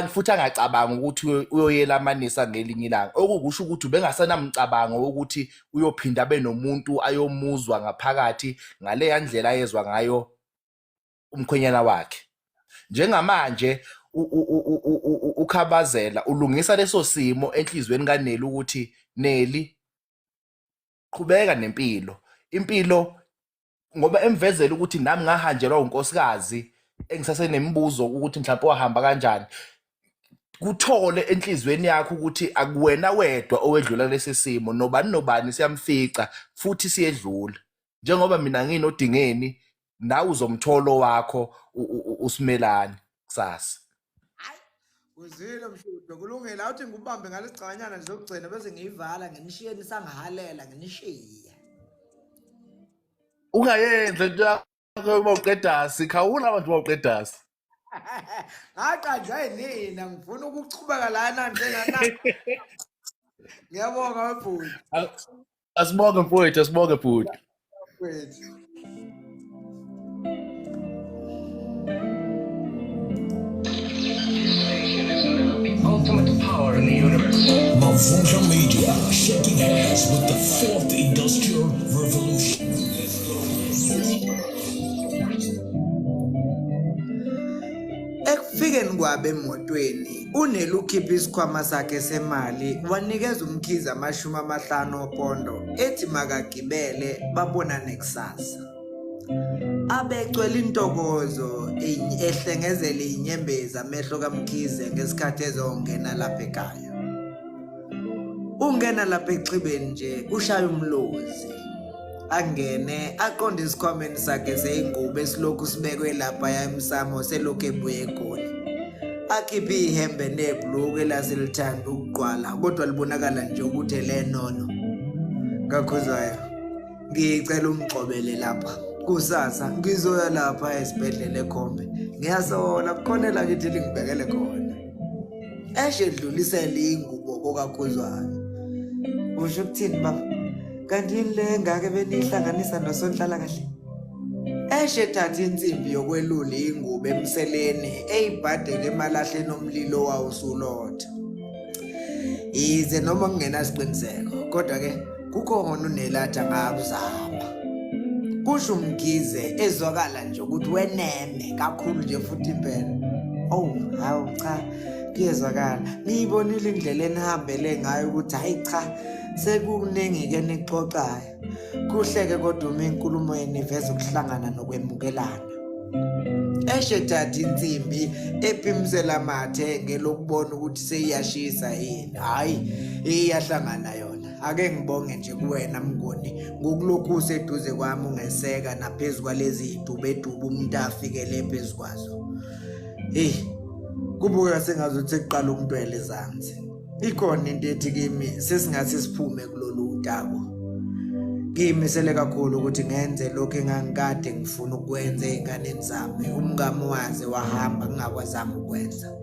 futhi angacabanga ukuthi uyoyelamanisa ngelinye ilanga okukusho ukuthi ubengasenamcabango ukuthi uyophinda abe nomuntu ayomuzwa ngaphakathi ngaleya ndlela ayezwa ngayo umkhwenyana wakhe. Njengamanje uKhabazela ulungisa leso simo enhlizweni kaNeli ukuthi Neli qhubeka nempilo. Impilo ngoba emvezela ukuthi nami ngahanjelwa unkosikazi engisasenemibuzo ukuthi mhlawumbe wahamba kanjani. Kuthole enhlizweni yakho ukuthi akuwena wedwa owedlula lesi simo nobani siyamfica futhi siyedlula. Njengoba mina nginodingeni nawe uzomtholo wakho uSimelane kusasa. Uzile mshudo kulungile awuthi ngikubambe ngalesicabanyana nje lokugcina bese ngiyivala nginishiyeni sangahalela nginishiye. Ungayenze nje bawuqeda sikhawula abantu bawuqedasi. Ngaqanjwa yinina ngifuna ukuchubeka lana njengana. Ngiyabonga webhuti. Asibonge mfowethu, asibonge bhuti. Wethu. Ultimate power in the universe. Mavunja Media, shaking hands with the fourth industrial revolution. Ekufikeni kwabe emotweni, uNeli ukhipha isikhwama sakhe semali, wanikeza uMkhize ama50 opondo, ethi makagibele babonane kusasa. Abecwela intokozo ehlengezela inyembezi amehlo kaMkhize ngesikhathi ezongena lapha ekhaya. Ungena lapha exhibeni nje ushaya umlozi. Angene aqonde isikhwameni sakhe seyingubo esilokhu sibekwe lapha yamsamo selokhu ebuye eGoli. Akhiphe ihembe nebhuluku elaselithanda ukuqwala kodwa libonakala nje ukuthi lenono. Ngakhozayo ngicela umgxobele lapha. Kusasa ngizoya lapha esibhedlela ekhombe. Ngiyasola kukhonela kithi lingibekele khona. Eshe dlulisele ingubo kokakhuzwayo. Usho ukuthini baba? Kanti le ngake benihlanganisa noSonhlala kahle. Eshe thatha insimbi yokwelula ingubo emseleni eyibhadele emalahleni omlilo wawusulotha. Ize noma kungena siqiniseko kodwa ke kukhona uNelatha ngakuzama. Kusho uMkhize ezwakala nje ukuthi weneme kakhulu nje futhi impela. Oh, hawu cha, kuyezwakala. Ngiyibonile indlela enihambele ngayo ukuthi hayi cha, sekuningi ke nixoxayo. Kuhleke kodwa uma inkulumo yenu iveza ukuhlangana nokwemukelana. Eshe thatha insimbi ephimisela amathe ngelokubona ukuthi seyiyashisa yini. Hayi, iyahlangana yona. Ake ngibonge nje kuwena Mngoni ngokulokhu useduze kwami ungeseka naphezulu kwalezi idubedubu umuntu afikele phezulu kwazo. Kubuka sengazuthi eqala umntwele ezansi. Ikhona into ethi kimi sesingathi siphume kulolu utako. Ngimisele kakhulu ukuthi ngenze lokho engangikade ngifuna ukwenza einganeni zami. Umngamo waze wahamba ngingakwazanga ukwenza.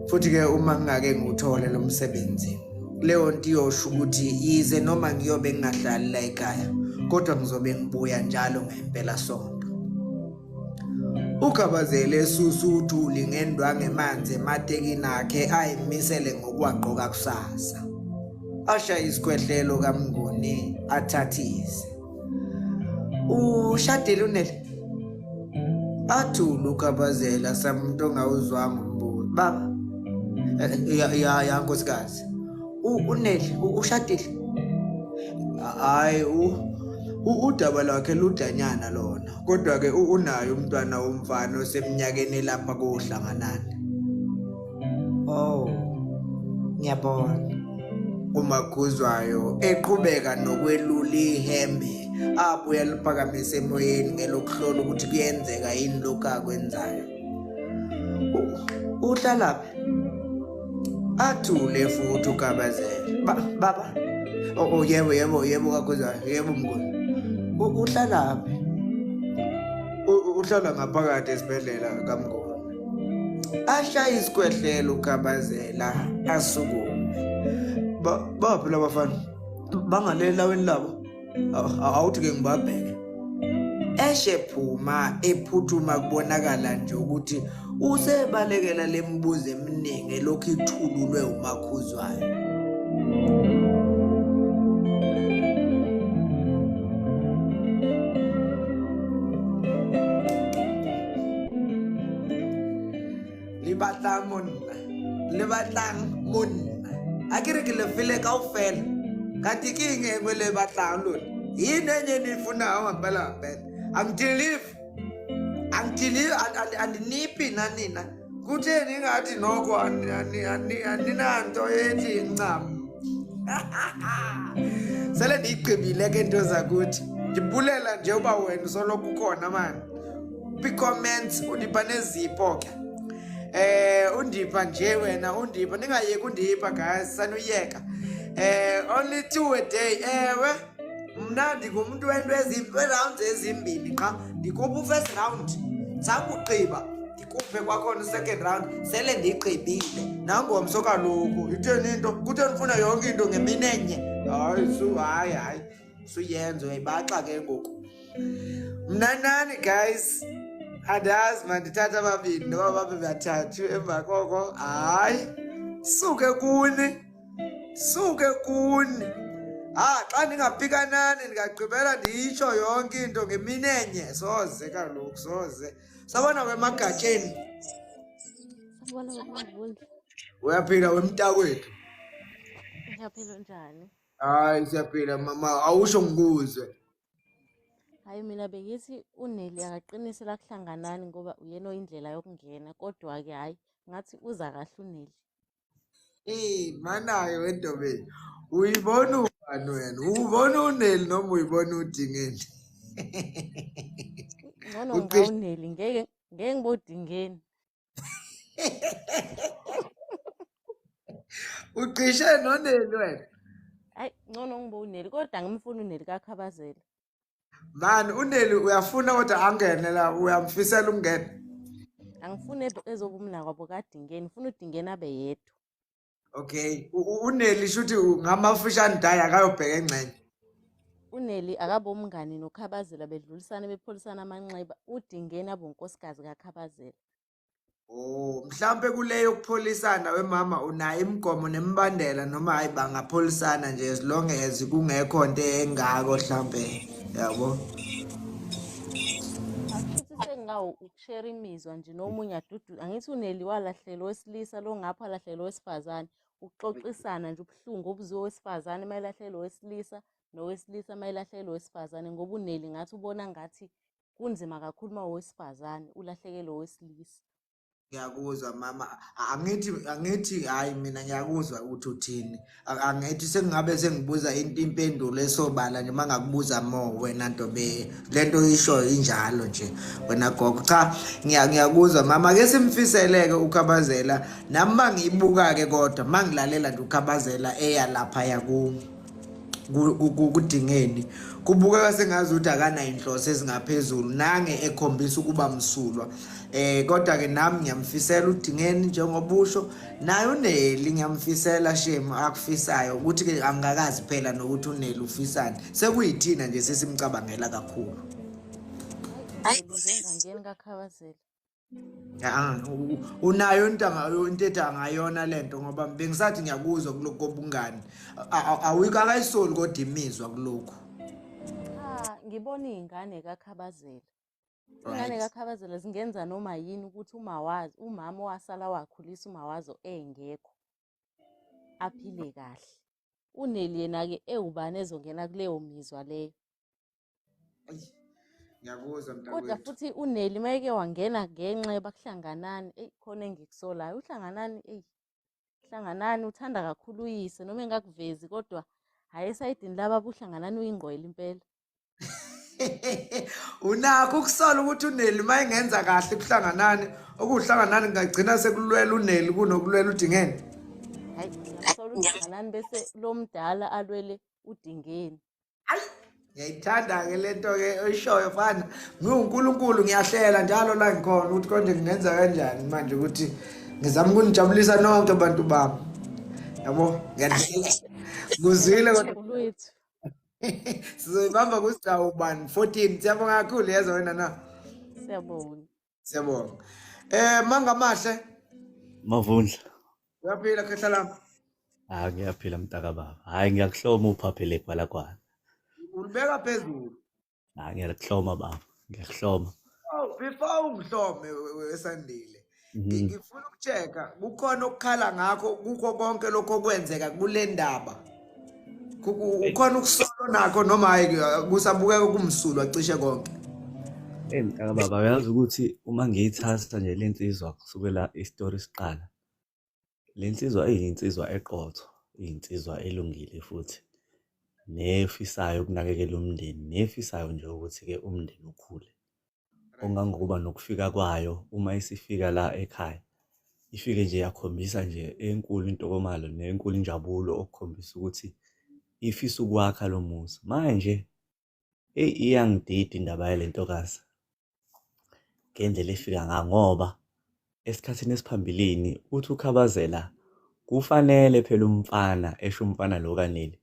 Futhi ke uma ngingake ngiuthole lo msebenzi leyo nto iyosho ukuthi yize noma ngiyobe ngingahlali la ekhaya kodwa ngizobe ngibuya njalo ngempela sonto. Ukhabazele esusu uthuli ngendwangu emanzi ematekini akhe ayimisele ngokwaqoka kusasa. Ashaya isikhwehlelo kaMnguni athathise. Ushadile uNeli? Athula ukhabazela samuntu ongawuzwanga umbuzo. Baba. Ya nkosikazi. uNeli ushadile? Hayi udaba lwakhe ludanyana lona kodwa ke unayo umntwana womfana oseminyakeni lapha kohlanganana. Oh, ngiyabona. Umakhuzwayo eqhubeka nokwelula ihembe abuya liphakamise emoyeni ngelokuhlola ukuthi kuyenzeka yini lokho akwenzayo. Uhlalaphi? Athule futhi uKhabazela. Baba. Oh yebo kakhuzwayo. Yebo Mnguni. Uhlalaphi? Uhlala ngaphakathi esibhedlela kaMnguni. Ashaya isikhwehlelo uKhabazela asukume. Baphi laba bafana? Bangale laweni labo. Awuthi ke ngibabheke. Eshephuma ephuthuma kubonakala nje ukuthi usebalekela lembuzo eminingi elokhu ithululwe umakhuzwayo. Le batlang monna a ke re ke le fele kaofela ka ke eng engwe le batlang lona yini enye nifunayo ngempela andiniphi nanina kutheni ingathi noko aninanto ethi ncam sele ndiyiqibile ke into zakuthi ndibulela nje uba wena usoloko ukhona mani kwi-comments undipha nezipho ke undipha nje wena undipha ningayeki undipha guys sanuyeka only 2 a day ewe mna ndingumuntu wento rounds ezimbini qha ndikupha first round sakugqiba ndikuphe kwakhona second round sele ndigqibile nangomso kaloku itheni into kutheni ufuna yonke into ngeminenye hayi suyenzo uyayibaxa ke ngoku mna nani guys andazi mandithatha ababini noba babe bathathu emva koko hayi suke kuni xa ndingafika nani ndingagqibela ndiyitsho yonke into ngeminenye soze kaloku soze sabona wemagatsheni uyaphila wemntakwethu Ngiyaphila njani? hayi siyaphila mama awusho ngikuzwe Hayi mina bengithi uNeli akaqinise la kuhlanganani ngoba uyena oyindlela yokungena kodwa ke hayi ngathi uza kahle uNeli. manayo wendobeni uyibona ubani wena ubona uNeli noma uyibona uDingeni Ngcono ngawuNeli ngeke ngibodingeni. uqishe noNeli wena Hayi ngcono ngiboneli kodwa ngimfuna uNeli kaKhabazela. mani uNeli uyafuna kodwa angene la uyamfisela ukungena Angifune ezobumna kwabo kaDingeni ngifuna uDingeni abe yedwa. okay uNeli shuthi ngamafishane daya akayobheka engcenye uNeli akabe umngani noKhabazela bedlulisana bepholisana amanxeba uDingeni abonkosikazi kaKhabazela. Mhlambe kuleyo kupholisana wemama unayo imigomo nemibandela noma hayi bangapholisana nje as long as kungekho into engako mhlambe yabo Futhi sengawo ukushare imizwa nje nomunye adudu angithi uNeli walahlelo wesilisa lo ngapha lahlelo wesifazane ukuxoxisana nje ubuhlungu obuziwe wesifazane mayilahlelo wesilisa nowesilisa mayilahlelo wesifazane ngoba uNeli ngathi ubona ngathi kunzima kakhulu mawesifazane ulahlekelo wesilisa. ngiyakuzwa mama angithi hayi mina ngiyakuzwa ukuthi uthini angithi sengabe sengibuza impendulo esobala nje mangakubuza wena ntobe lento isho injalo nje wena gogo cha ngiyakuzwa mama ke simfiseleke uKhabazela nami mangiyibuka ke kodwa mangilalela nje uKhabazela eya lapha kudingeni kubukeka sengazi ukuthi akana inhloso ezingaphezulu nange ekhombisa ukuba msulwa kodwa ke nami ngiyamfisela uDingeni njengobusho naye uNeli ngiyamfisela shame akufisayo ukuthi ke angakazi phela nokuthi uNeli ufisani sekuyithina nje sesimcabangela kakhulu Ngengangeni kaKhabazela. unayo into ethi angayona lento ngoba bengisathi ngiyakuzwa kuloko kobungani awuyika akayisoli kodwa imizwa kuloko Ngibona izingane kaKhabazela. Ingane kaKhabazela zingenza noma yini ukuthi umama wasala wakhulisa umawazo engekho aphile kahle. uNeli yena ke ewubani ezongena kuleyo mizwa leyo. ngiyakuzwa Kodwa mntakwethu futhi uNeli mayeke wangena ngenxeba kuhlanganani khona engikusolayo uhlanganani uthanda kakhulu uyise noma engakuvezi kodwa hayi esayidini laba buhlanganani uyingqwele impela. unakho ukusola ukuthi uNeli mayingenza kahle kuhlanganani okuhlanganani ngagcina sekulwela uNeli kunokulwela uDingeni Hayi ngiyasola uhlanganani bese lo mdala alwele uDingeni. ngiyayithanda ke lento ke oyishoyo fana ngiuNkulunkulu ngiyahlela njalo la ngikhona ukuthi konje ngingenza kanjani manje ukuthi ngizama ukunijabulisa nonke abantu bami Yabo, ngiyadlala. Kuzwile kodwa Ulwethu. sizoyibamba kusigcawu bani 14. Siyabonga kakhulu yazo wena na. Siyabonga. Siyabonga. Mangamahle, Mavundla. uyaphila khehla lami. Ngiyaphila mntaka baba. Hayi ngiyakuhloma uphaphele kwalakwana. Ulibeka phezulu. Ngiyakuhloma baba. Ngiyakuhloma. Oh, before ungihlome wesandile. Ngifuna ukuchecka kukhona okukhala ngakho kukho konke lokho okwenzeka kule ndaba. Ukhona ukusolo nakho noma hayi kusabukeka kumsulwa cishe konke. Mntaka baba uyazi ukuthi uma ngiyithatha nje lensizwa kusukela istory siqala. Lensizwa iyinsizwa eqotho, iyinsizwa elungile futhi nefisayo ukunakekela umndeni, nefisayo nje ukuthi ke umndeni ukhule. Ongangokuba nokufika kwayo uma isifika la ekhaya ifike nje yakhombisa nje enkulu intokomalo nenkulu injabulo okukhombisa ukuthi ifisa ukwakha lo muzi. Manje iyangidida indaba yale ntokazi ngendlela efika ngayo ngoba esikhathini esiphambilini uthi ukhabazela kufanele phela umfana esho umfana lo kaneli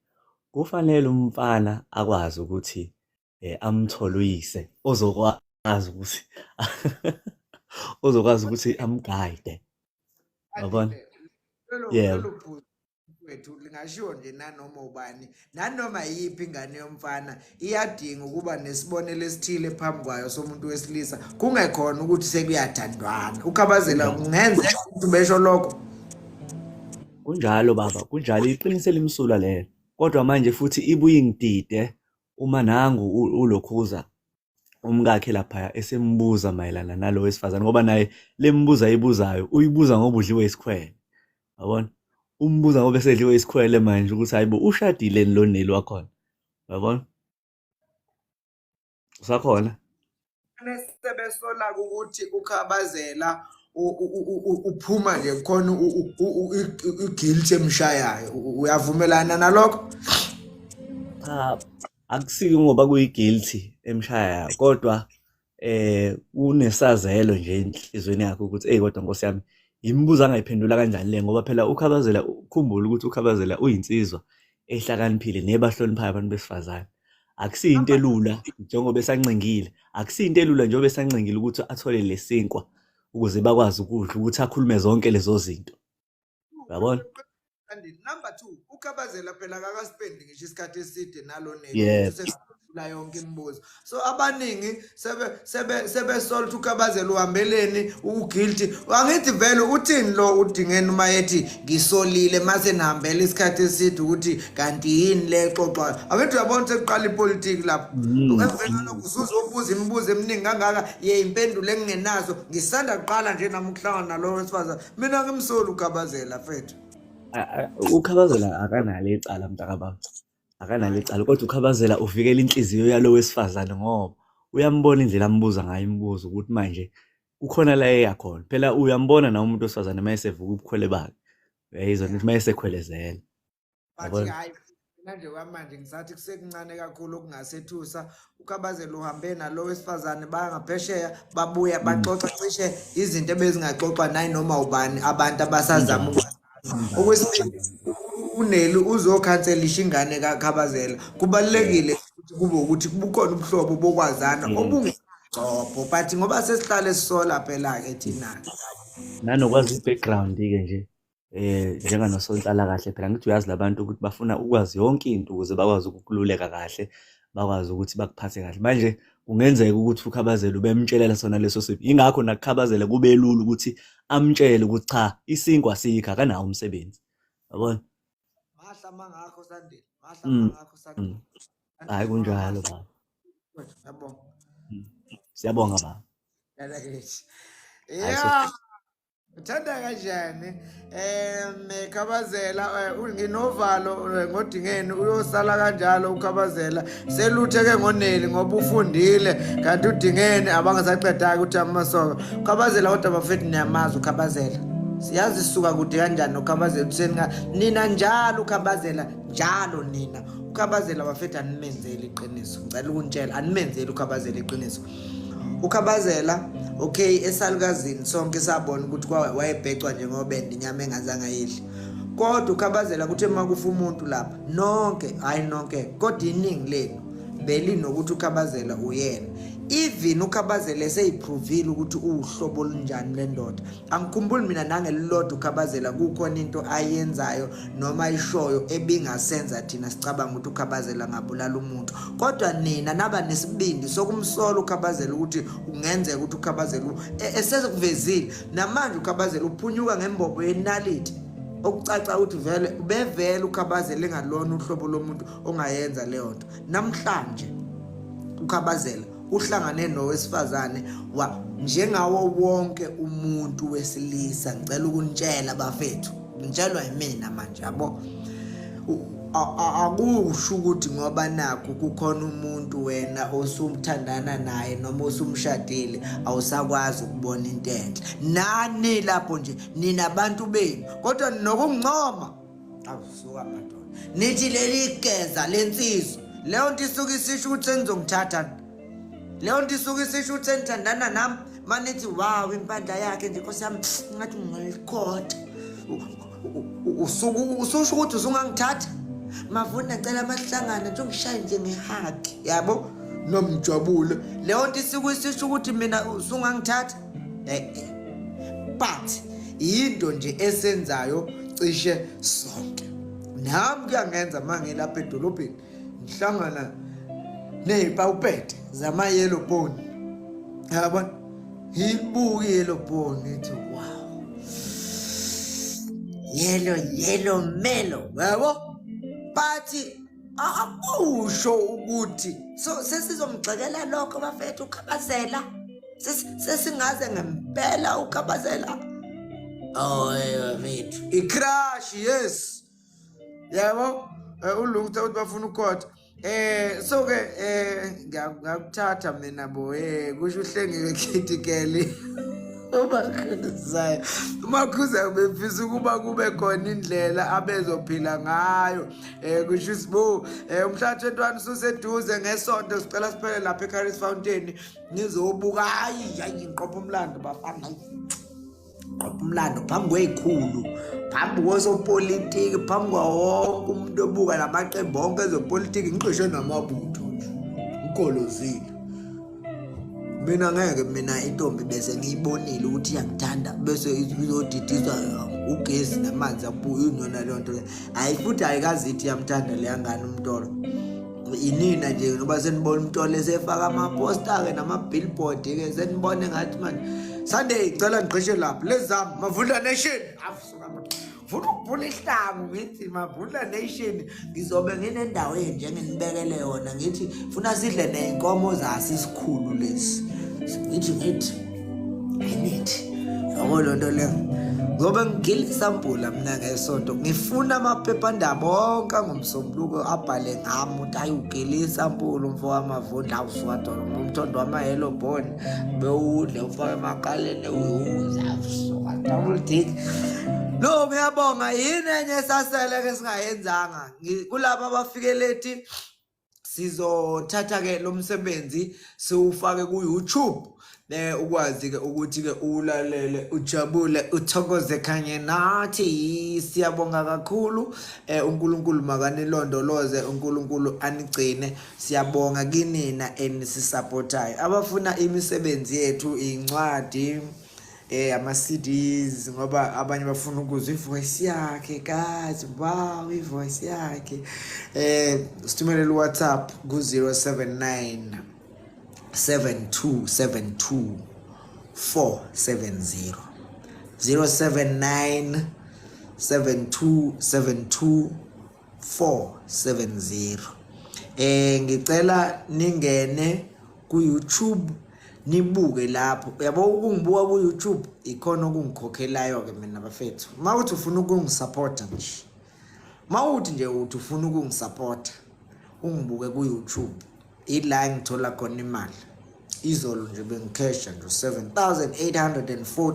kufanele umfana akwazi ukuthi amthole uyise ozokwazi ukuthi amguide. Yabona? Yebo. Wethu lingashiwo nje nanoma ubani nanoma yiphi ingane yomfana iyadinga ukuba nesibonelo esithile phambi kwayo somuntu wesilisa kungekhona ukuthi sekuyathandwana. Ukhabazela kungenza ukuthi besho lokho. Kunjalo baba, kunjalo iqiniso elimsulwa lelo. Kodwa manje futhi ibuye ingidide uma nangu ulokhuza umkakhe lapha esembuza mayelana nalo wesifazane ngoba naye lembuza ayibuzayo uyibuza ngoba udliwe isikhwele. Yabona? Umbuza ngoba esedliwe isikhwele manje ukuthi hayibo ushadile lo neli wakhona. Yabona? Usakhona? Sebesola ukuthi ukhabazela uphuma nje khona guilt emshayayo. Uyavumelana nalokho? Akusiki ngoba kuyi-guilty emshaya kodwa unesazelo nje enhlizweni yakhe ukuthi kodwa Nkosi yami imbuza angayiphendula kanjani le ngoba phela ukhabazela ukhumbula ukuthi ukhabazela uyinsizwa ehlakaniphile nebahloniphayo abantu besifazane. Akusiyinto elula njengoba esancengile, akusiyinto elula njengoba esancengile ukuthi athole lesinkwa ukuze bakwazi ukudla ukuthi akhulume zonke lezo zinto. Uyabona? And number 2, ukhabazela phela akaspendi ngisho isikhathi eside nalo Yeah. la yonke imibuzo. So abaningi sebe solt ukhabazela uhambeleni uguilty. Angithi vele uthini lo udingeni uma ethi ngisolile mase nihambela isikhathi eside ukuthi kanti yini le xoxwayo. Angithi uyabona sekuqala ipolitiki lapho. Ukuvela lokho usuzobuza imibuzo eminingi kangaka impendulo engenazo. Ngisanda kuqala nje nami ukuhlangana nalo wesifazane. Mina ngimsoli ukhabazela fethu. Ukhabazela akanalo icala mntaka baba. Akanalo icala kodwa ukhabazela uvikela inhliziyo yalo wesifazane ngoba uyambona indlela ambuza ngayo imibuzo ukuthi manje ukhona la eyakhona. Phela uyambona na umuntu wesifazane mayesevuka ubukhwele bakhe. Uyayizwa ukuthi mayesekhwelezela. Bathi hayi manje kwamanje ngisathi kusekuncane kakhulu okungasethusa. Ukhabazela uhambe nalo wesifazane bangaphesheya babuya baxoxa cishe izinto ebezingaxoxwa nayi noma ubani abantu abasazama okwesibili uneli uzokhanselisha ingane kakhabazela. Kubalekile ukuthi kube ukuthi kubukhona ubuhlobo bokwazana obungcopho but ngoba sesihlale sisola phela ke thina Nanokwazi i-background ke nje njenganosonhlala kahle phela ngithi uyazi labantu ukuthi bafuna ukwazi yonke into ukuze bakwazi ukukululeka kahle bakwazi ukuthi bakuphathe kahle. Manje kungenzeka ukuthi ukhabazela ubemtshelela sona leso sipho. Ingakho nakukhabazela kube lula ukuthi amtshele ukuthi cha isinkwa sikho akanawo umsebenzi. Yabona? mahla mangakho Sandile mahla mangakho Sandile. Hayi kunjalo baba. Yabonga. Siyabonga baba. Yalakethi. Yeah. Uthanda kanjani? Khabazela nginovalo ngodingeni uyosala kanjalo ukhabazela seluthe ke ngoneli ngoba ufundile kanti udingeni abangasaqedaka ukuthi amasoka. Ukhabazela kodwa bafethi niyamazi ukhabazela. Siyazi sisuka kude kanjani ukhabazela usenga nina njalo ukhabazela njalo nina. Ukhabazela bafethi animenzeli iqiniso. Ngicela ukuntshela animenzeli ukhabazela iqiniso. Ukhabazela okay esalukazini sonke sabona ukuthi wayebhecwa njengobende inyama engazange yidli. kodwa ukhabazela ukuthi emakufa umuntu lapha nonke hayi nonke kodwa iningi lenu belinokuthi ukhabazela uyena even ukhabazela seyiprovile ukuthi uhlobo olunjani lendoda angikhumbuli mina nangelilodwa ukhabazela kukhona into ayenzayo noma ayishoyo ebingasenza thina sicabanga ukuthi ukhabazela ngabulala umuntu kodwa nina naba nesibindi sokumsola ukhabazela ukuthi ungenzeka ukuthi ukhabazela esekuvezile namanje ukhabazela uphunyuka ngembombo yenaliti okucaca ukuthi vele bevele ukhabazela engalona uhlobo lomuntu ongayenza leyo nto namhlanje ukhabazela uhlangane nowesifazane njengawo wonke umuntu wesilisa ngicela ukunitshela bafethu ngitshelwa yimina manje yabo akusho ukuthi ngoba nakho kukhona umuntu wena osumthandana naye noma osumshadile awusakwazi ukubona into enhle nani lapho nje nina abantu benu kodwa nokungcoma awusuka madoda nithi leli geza lensizwe leyo nto isuka isisho ukuthi senizongithatha leyo nto isuka isisho ukuthi senithandana nami manithi wow impandla yakhe nje Nkosi yami ngathi ngalikhotha ususho ukuthi usungangithatha Mavuna ngicela amahlangana nje ungishaya nje ngehagi yabo nomjabule leyo nto isisho ukuthi mina usungangithatha but into nje esenzayo cishe sonke nami kuyangenza mangilapha edolobheni ngihlangana nezipawupete zama yellow bone yabona ibuke yellow bone ethi wow yellow melo yabo bathi akusho ukuthi so sesizomgxekela lokho bafethu ukhabazela sesingaze ngempela ukhabazela mfethu icrash yes yabo ulungisa ukuthi bafuna ukhotha so ke ngakuthatha mina bo kusho uhlengile critically umakhuza befisa ukuba kube khona indlela abezophila ngayo kusho isibo umhla 21 suseduze ngesonto sicela siphele lapha eCaris Fountain ngizobuka hayi ngiqopha umlando bafana qopha umlando phambi kwezikhulu phambi kwesopolitiki phambi kwawonke umuntu obuka lamaqembu onke ezopolitiki ngiqishe namabutho ukolozile mina ngeke mina intombi bese ngiyibonile ukuthi iyangithanda bese izodidiswa ugesi namanzi abuye yona leyo nto hayi futhi ayikazithi yamthanda le yangani umntolo inina nje ngoba senibona umntolo esefaka ama-poster ke nama-billboard ke senibone ngathi manje Sunday ngicela ngiqishe lapha lezami Mavundla Nation afusuka funa ukuvula ihlangu ngithi Mavundla Nation ngizobe nginendawo enjengenibekele yona ngithi funa sidle nenkomo zasi isikhulu lesi ngithi yabo lonto le ngoba ngigila isampula mina ngesonto ngifuna amaphephandaba onke ngomsombuluko abhale ngami ukuthi ayugila isampula umfo wamavundla awuswadolo umthondo wama-yellow bone bewudle ufake emaqaleni uyuza double dick no ngiyabonga yini enye esasele ke singayenzanga kulabo abafike late sizothatha ke lo msebenzi siwufake ku YouTube ukwazi ke ukuthi ke ulalele ujabule uthokoze kanye nathi siyabonga kakhulu uNkulunkulu makanilondoloze uNkulunkulu anigcine siyabonga kinina enisupportayo abafuna imisebenzi yethu incwadi ama-CDs ngoba abanye bafuna ukuzwa ivoice yakhe guys wow ivoice yakhe sithumelele WhatsApp ku 079 7272 470 079 7272 470 ngicela ningene ku YouTube nibuke lapho yabo ukungibuka ku YouTube ikhona okungikhokhelayo ke mina bafethu mawuthi ufuna ukungisupport nje mawuthi nje uthi ufuna ukungisupport ungibuke ku YouTube ila ngithola khona imali izolo nje bengikhesha nje 7840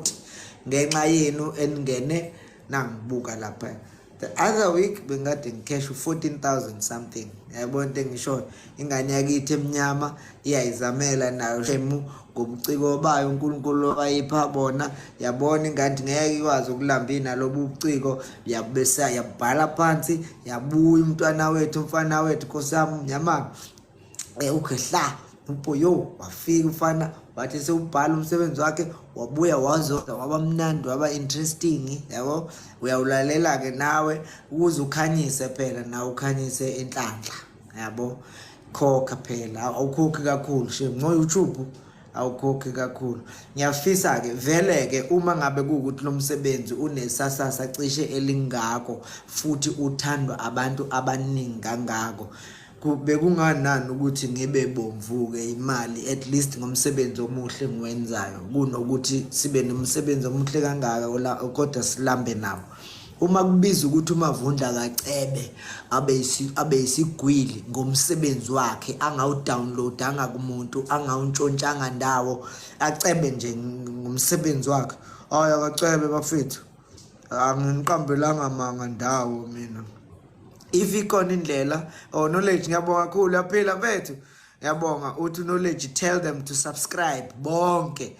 ngenxa yenu eningene nangibuka lapha The other week bengade ngicash 14,000 something. Yabona into engisho ingane yakithi emnyama iyayizamela nayo shemu ngobuciko bayo uNkulunkulu ayipha bona. Yabona ingadi ngeke ikwazi ukulamba inalobu buciko yabesa yabhala phansi yabuya umntwana wethu umfana wethu nkosami nyama ukhehla upoyo wafika ufana wathi sewubhala umsebenzi wakhe wabuya wazoza wabamnandi waba interesting yabo uyawulalela ke nawe ukuze ukhanyise phela nawe ukhanyise enhlanhla yabo khokha phela awukhokhi kakhulu ngo YouTube awukhokhi kakhulu. Ngiyafisa ke vele ke uma ngabe kuukuthi lo msebenzi unesasasa cishe elingako futhi uthandwa abantu abaningi kangako bekunganani ukuthi ngibe bomvuke imali at least ngomsebenzi omuhle ngiwenzayo kunokuthi sibe nomsebenzi omuhle kangaka kodwa silambe nawo. Uma kubiza ukuthi uMavundla kacebe abe isigwili ngomsebenzi wakhe angawudownloadanga kumuntu angawuntshontsanga ndawo acebe nje ngomsebenzi wakhe aya kacebe bafethu anginiqambelanga manga ndawo mina. If ikhona indlela knowledge ngiyabonga kakhulu yaphila bethu ngiyabonga uthi knowledge tell them to subscribe bonke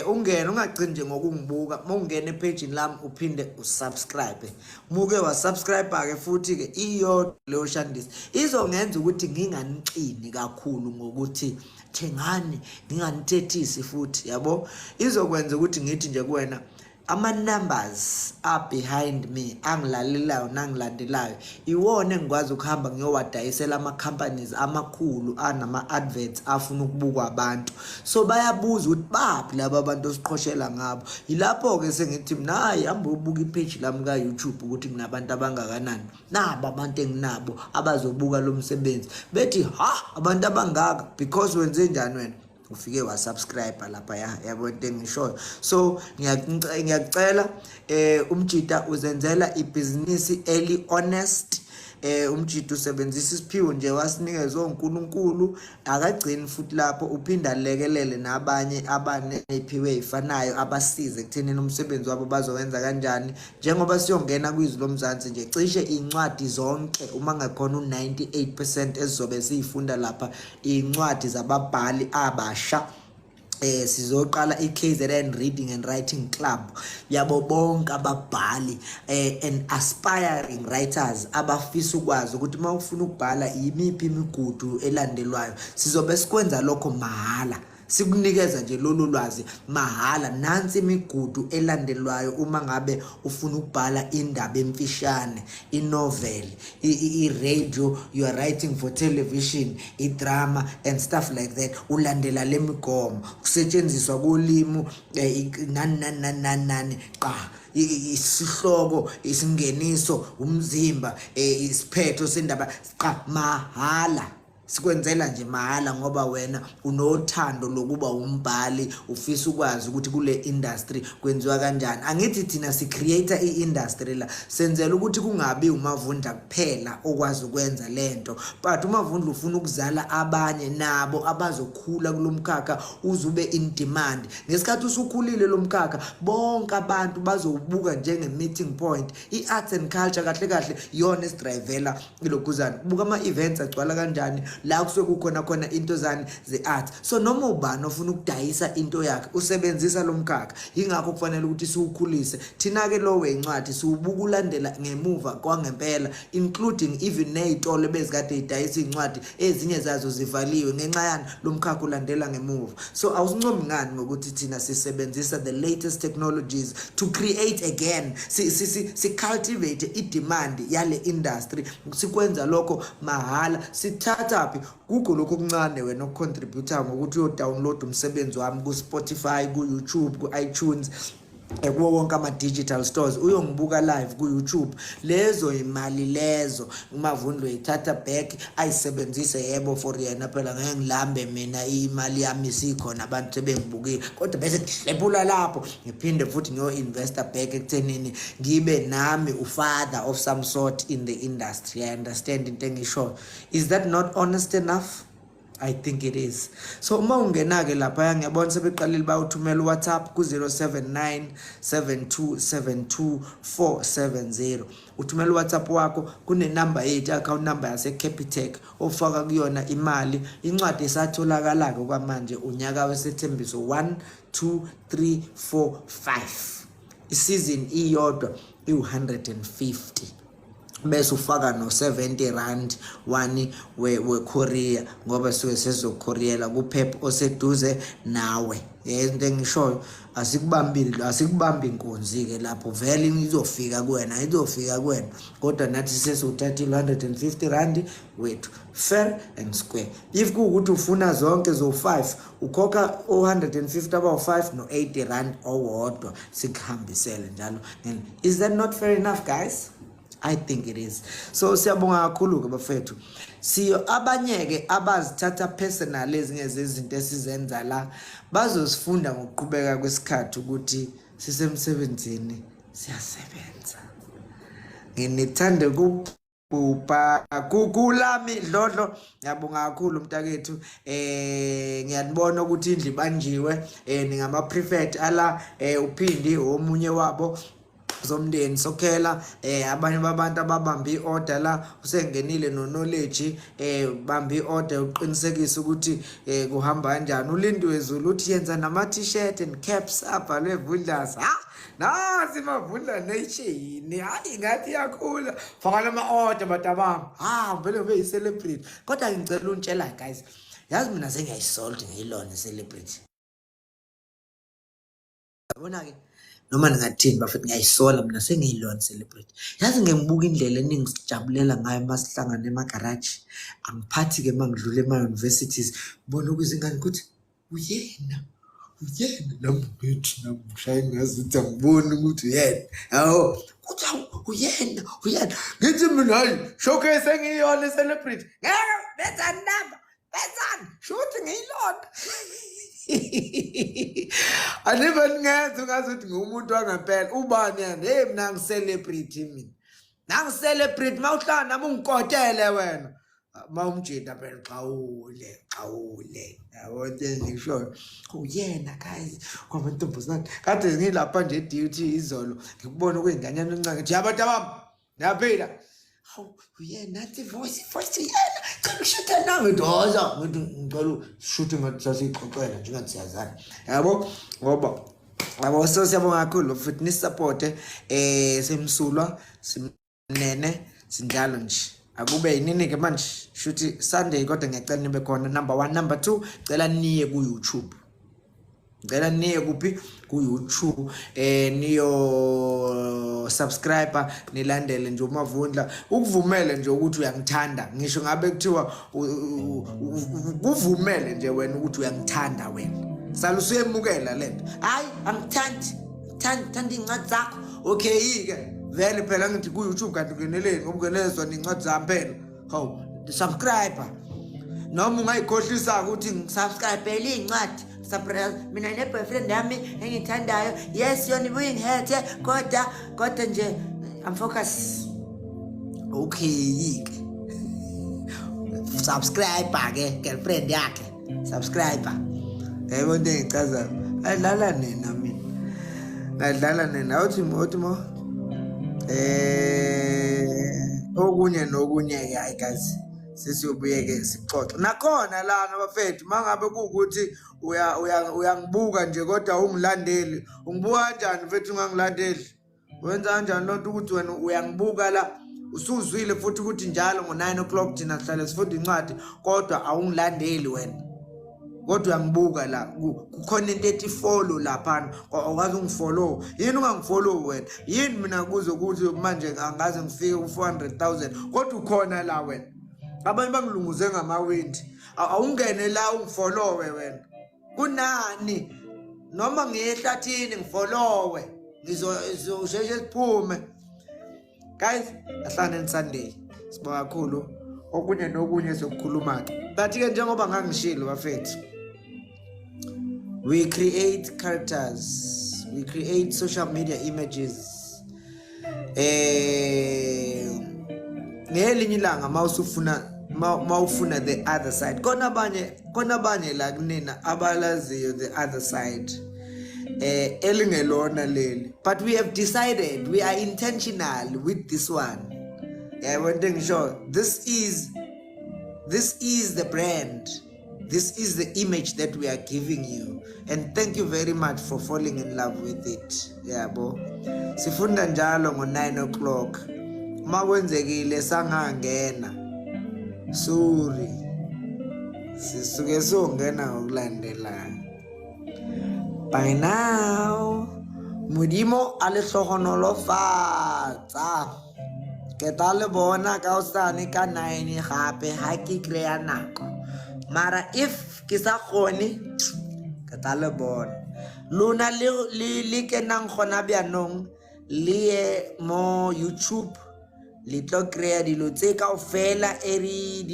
ungena ungagcini nje ngokungibuka mawungena epage lami uphinde usubscribe muke wasubscribe ke futhi ke iyo leyo shandisi izongenza ukuthi nginganiqini kakhulu ngokuthi thengani nginganithethisi futhi yabo izokwenza ukuthi ngithi nje kuwena ama-numbers are behind me angilalelayo nangilandelayo iwona engikwazi ukuhamba ngiyowadayisela ama-companies amakhulu anama-adverts afuna ukubukwa abantu so bayabuza ukuthi baphi laba abantu osiqhoshela ngabo yilapho-ke sengithi mina hayi hamba ubuka ipage lami ka-YouTube ukuthi nginabantu abangakanani nabo abantu enginabo abazobuka lo msebenzi bethi ha abantu abangaka because wenze njani wena ufike wasubscribe lapha yabo into engishoyo. So ngiyacela umjita uzenzela ibhizinisi eli honest umjita usebenzisa isiphiwo nje wasinikeza uNkulunkulu akagcini futhi lapho uphinda lekelele nabanye abanephiwe ezifanayo abasize ekuthenini umsebenzi wabo bazowenza kanjani njengoba siyongena kwizwi lomzansi nje cishe incwadi zonke uma ngakhona u98% ezizobe siyifunda lapha incwadi zababhali abasha sizoqala iKZN Reading and Writing Club yabo bonke ababhali and aspiring writers abafisa ukwazi ukuthi mawufuna ukubhala yimiphi imigudu elandelwayo sizobe sikwenza lokho mahala sikunikeza nje lolu lwazi mahala nansi imigudu elandelwayo uma ngabe ufuna ukubhala indaba emfishane inovel i-radio you are writing for television i-drama and stuff like that ulandela lemigomo kusetshenziswa kolimi nani qa isihloko isingeniso umzimba isiphetho sendaba qa mahala sikwenzela nje mahala ngoba wena unothando lokuba umbhali ufisa ukwazi ukuthi kule industry kwenziwa kanjani angithi thina si creator iindustry la senzela ukuthi kungabi uMavundla kuphela okwazi ukwenza lento but uMavundla ufuna ukuzala abanye nabo abazokhula kulomkhakha uzube in demand ngesikhathi usukhulile lomkhakha bonke abantu bazowubuka njenge meeting point iarts and culture kahle kahle yona esidrivela ilokuzana buka ama events agcwala kanjani la kusuke kukhona khona into zani ze-art so noma ubani ofuna ukudayisa into yakhe usebenzisa lo mkhakha ingakho kufanele ukuthi siwukhulise thina-ke lowo incwadi siwubuka ulandela ngemuva kwangempela including even ney'tolo bezikade yidayisa iy'ncwadi ezinye zazo zivaliwe ngenxa yani lo mkhakha ulandela ngemuva so awusincomi ngani ngokuthi thina sisebenzisa the latest technologies to create again si-cultivate i-demand yale industry sikwenza lokho mahala sithatha kukho lokho okuncane wena okucontributor ngokuthi uyodownload umsebenzi wami ku-Spotify ku-YouTube ku-iTunes kuwo wonke ama-digital stores uyongibuka live ku-YouTube lezo imali lezo uMavundla uyithatha back ayisebenzise yebo for yena phela ngeke ngilambe mina imali yami sikhona abantu sebengibukile kodwa bese ngihlephula lapho ngiphinde futhi ngiyo-investa back ekuthenini ngibe nami ufather of some sort in the industry I understand into engisho is that not honest enough I think it is. So uma ungena-ke laphaya ngiyabona sebeqalile bayawuthumela uWhatsApp ku-079 7272 470. Uthumela uWhatsApp wakho kunenamba yethu account number yaseCapitec ofaka kuyona imali. Incwadi esatholakala-ke kwamanje unyaka wesethembiso 1 2 3 4 5. Isizini iyodwa i-150. Bese ufaka no 70 rand wani we-Korea ngoba suke sezokhoriyela kuPep oseduze nawe. Into engishoyo asikubambi inkunzi ke lapho vele izofika kuwena kodwa nathi sesuthathile 150 rand wethu fair and square. If kuukuthi ufuna zonke zo5 ukhokha 150 aba5 no 80 rand owodwa sikuhambisele njalo. Is that not fair enough, guys? I think it is. So siyabonga kakhulu ke bafethu. Siyo abanyeke abazithatha personal ezinye zezinto esizenza la bazosifunda ngokuqhubeka kwesikhathi ukuthi sisemsebenzini siyasebenza. Nginithande kubhupa kukulami Dlodlo. Ngiyabonga kakhulu mntakethu. Ngiyabona ukuthi indlu ibanjiwe ningama prefect ala uphindi omunye wabo zomndeni sokhela abanye babantu ababambe i-order la usengenile no knowledge bambe i-order uqinisekisa ukuthi kuhamba kanjani. uLindiwe Zulu uthi yenza nama t-shirt and caps abhalwe Vundlas. Nasi mavundla nation hayi ngathi yakhula faka ama order batabam vele ube celebrate kodwa ngicela untshela guys yazi mina sengiyayisolve ngiyilona celebrate yabona ke noma ningathini bafethu ngiyayisola mina sengiyilona celebrate. Yazi ngibuka indlela eningijabulela ngayo masihlangana emagarage angiphathi ke mangidlule ema-universities bona ukuzingane ukuthi uyena nambethi namshaya ngazuthi angiboni ukuthi uyena yawo kuthi uyena ngithi mina hayi showcase engiyona celebrate ngeke benzani namba benzani shuthi ngiyilona. Anibe ningenza ungazuthi ngumuntu wangempela ubani yena mina ngicelebrate mina nangicelebrate mawuhlala nami ungikotele wena mawumjida phela xawule yabona ngisho uyena guys kwamantombazana kade ngilapha nje duty izolo ngikubona kwinganyana encane nje abantu abami yaphila hawu uyena nathi voice uyena ngishutha nawe doza ngicela shooting ngasixoxela njengathi siyazana yabo ngoba yabo siyabonga kakhulu futhi support semsulwa simnene sinjalo nje akube yinini ke manje shuthi Sunday kodwa ngiyacela nibe khona. Number 1. Number 2 cela niye ku YouTube. Ngicela niye kuphi ku YouTube niyo subscriber nilandele nje uMavundla ukuvumele nje ukuthi uyangithanda ngisho ngabe kuthiwa kuvumele nje wena ukuthi uyangithanda wena sala usuyemukela lento hayi angithandi incwadi zakho okay ke vele phela ngithi ku YouTube kanti ungeneleni ngokungenelezwa incwadi zami phela hawu subscriber noma ungayikhohlisa ukuthi ngisubscribe incwadi mina ne-boyfriend yami engithandayo yes yona ibuye ngithe kodwa nje I'm focus okay ke subscriber ke girlfriend yakhe subscriber yebo into engichaza adlala nina mina ngadlala nina uthi mo okunye nokunye ke hayi guys sesiyobuyeke sixoxe nakhona lana bafethu mangabe kuukuthi uyangibuka nje kodwa ungilandeli ungibuka kanjani mfethu ungangilandeli wenza kanjani lonto ukuthi wena uyangibuka la usuzwile futhi ukuthi njalo ngo9 o'clock thina sihlale sifunda incwadi kodwa awungilandeli wena kodwa uyangibuka la kukhona into ethi follow lapha awukazi ungifollow yini ungangifollow wena yini mina kuze ukuthi manje angaze ngifike ku400,000 kodwa ukhona la wena abanye bangilunguze ngamawindi awungene la ungifollowe wena kunani noma ngiyehlathini ngifollowe ngizosheshe siphume guys ahlane Sunday sibonga kakhulu okunye nokunye sokukhuluma bathi ke njengoba ngangishilo bafethu we create characters we create social media images ngelinye ilanga mawusufuna mawufuna the other side. Kona banye la kunina abalaziyo the other side. Elingelona leli. But we have decided, we are intentional with this one. One thing sure, this is the brand. This is the image that we are giving you. And thank you very much for falling in love with it. Yeah, bo. Sifunda njalo ngo 9 o'clock. Makwenzekile sangangena. Sorry. Sisuke songena ngokulandelana. By now, Modimo a le hlogonolo fatsa. Ke tla le bona ka osane ka 9 gape ha ke krea nako. Mara if ke sa kgone ke tla le bona. Lona le kenang gona byanong le ye mo YouTube le tlo krea dilo tse kaofela eri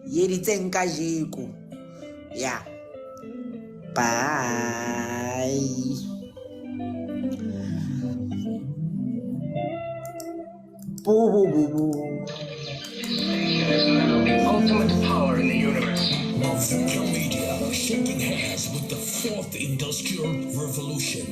ye di tseng ka jeko. Yeah. Bye. Boo boo boo boo. The ultimate power in the universe. Mafuja Media, shaking hands with the 4th Industrial Revolution.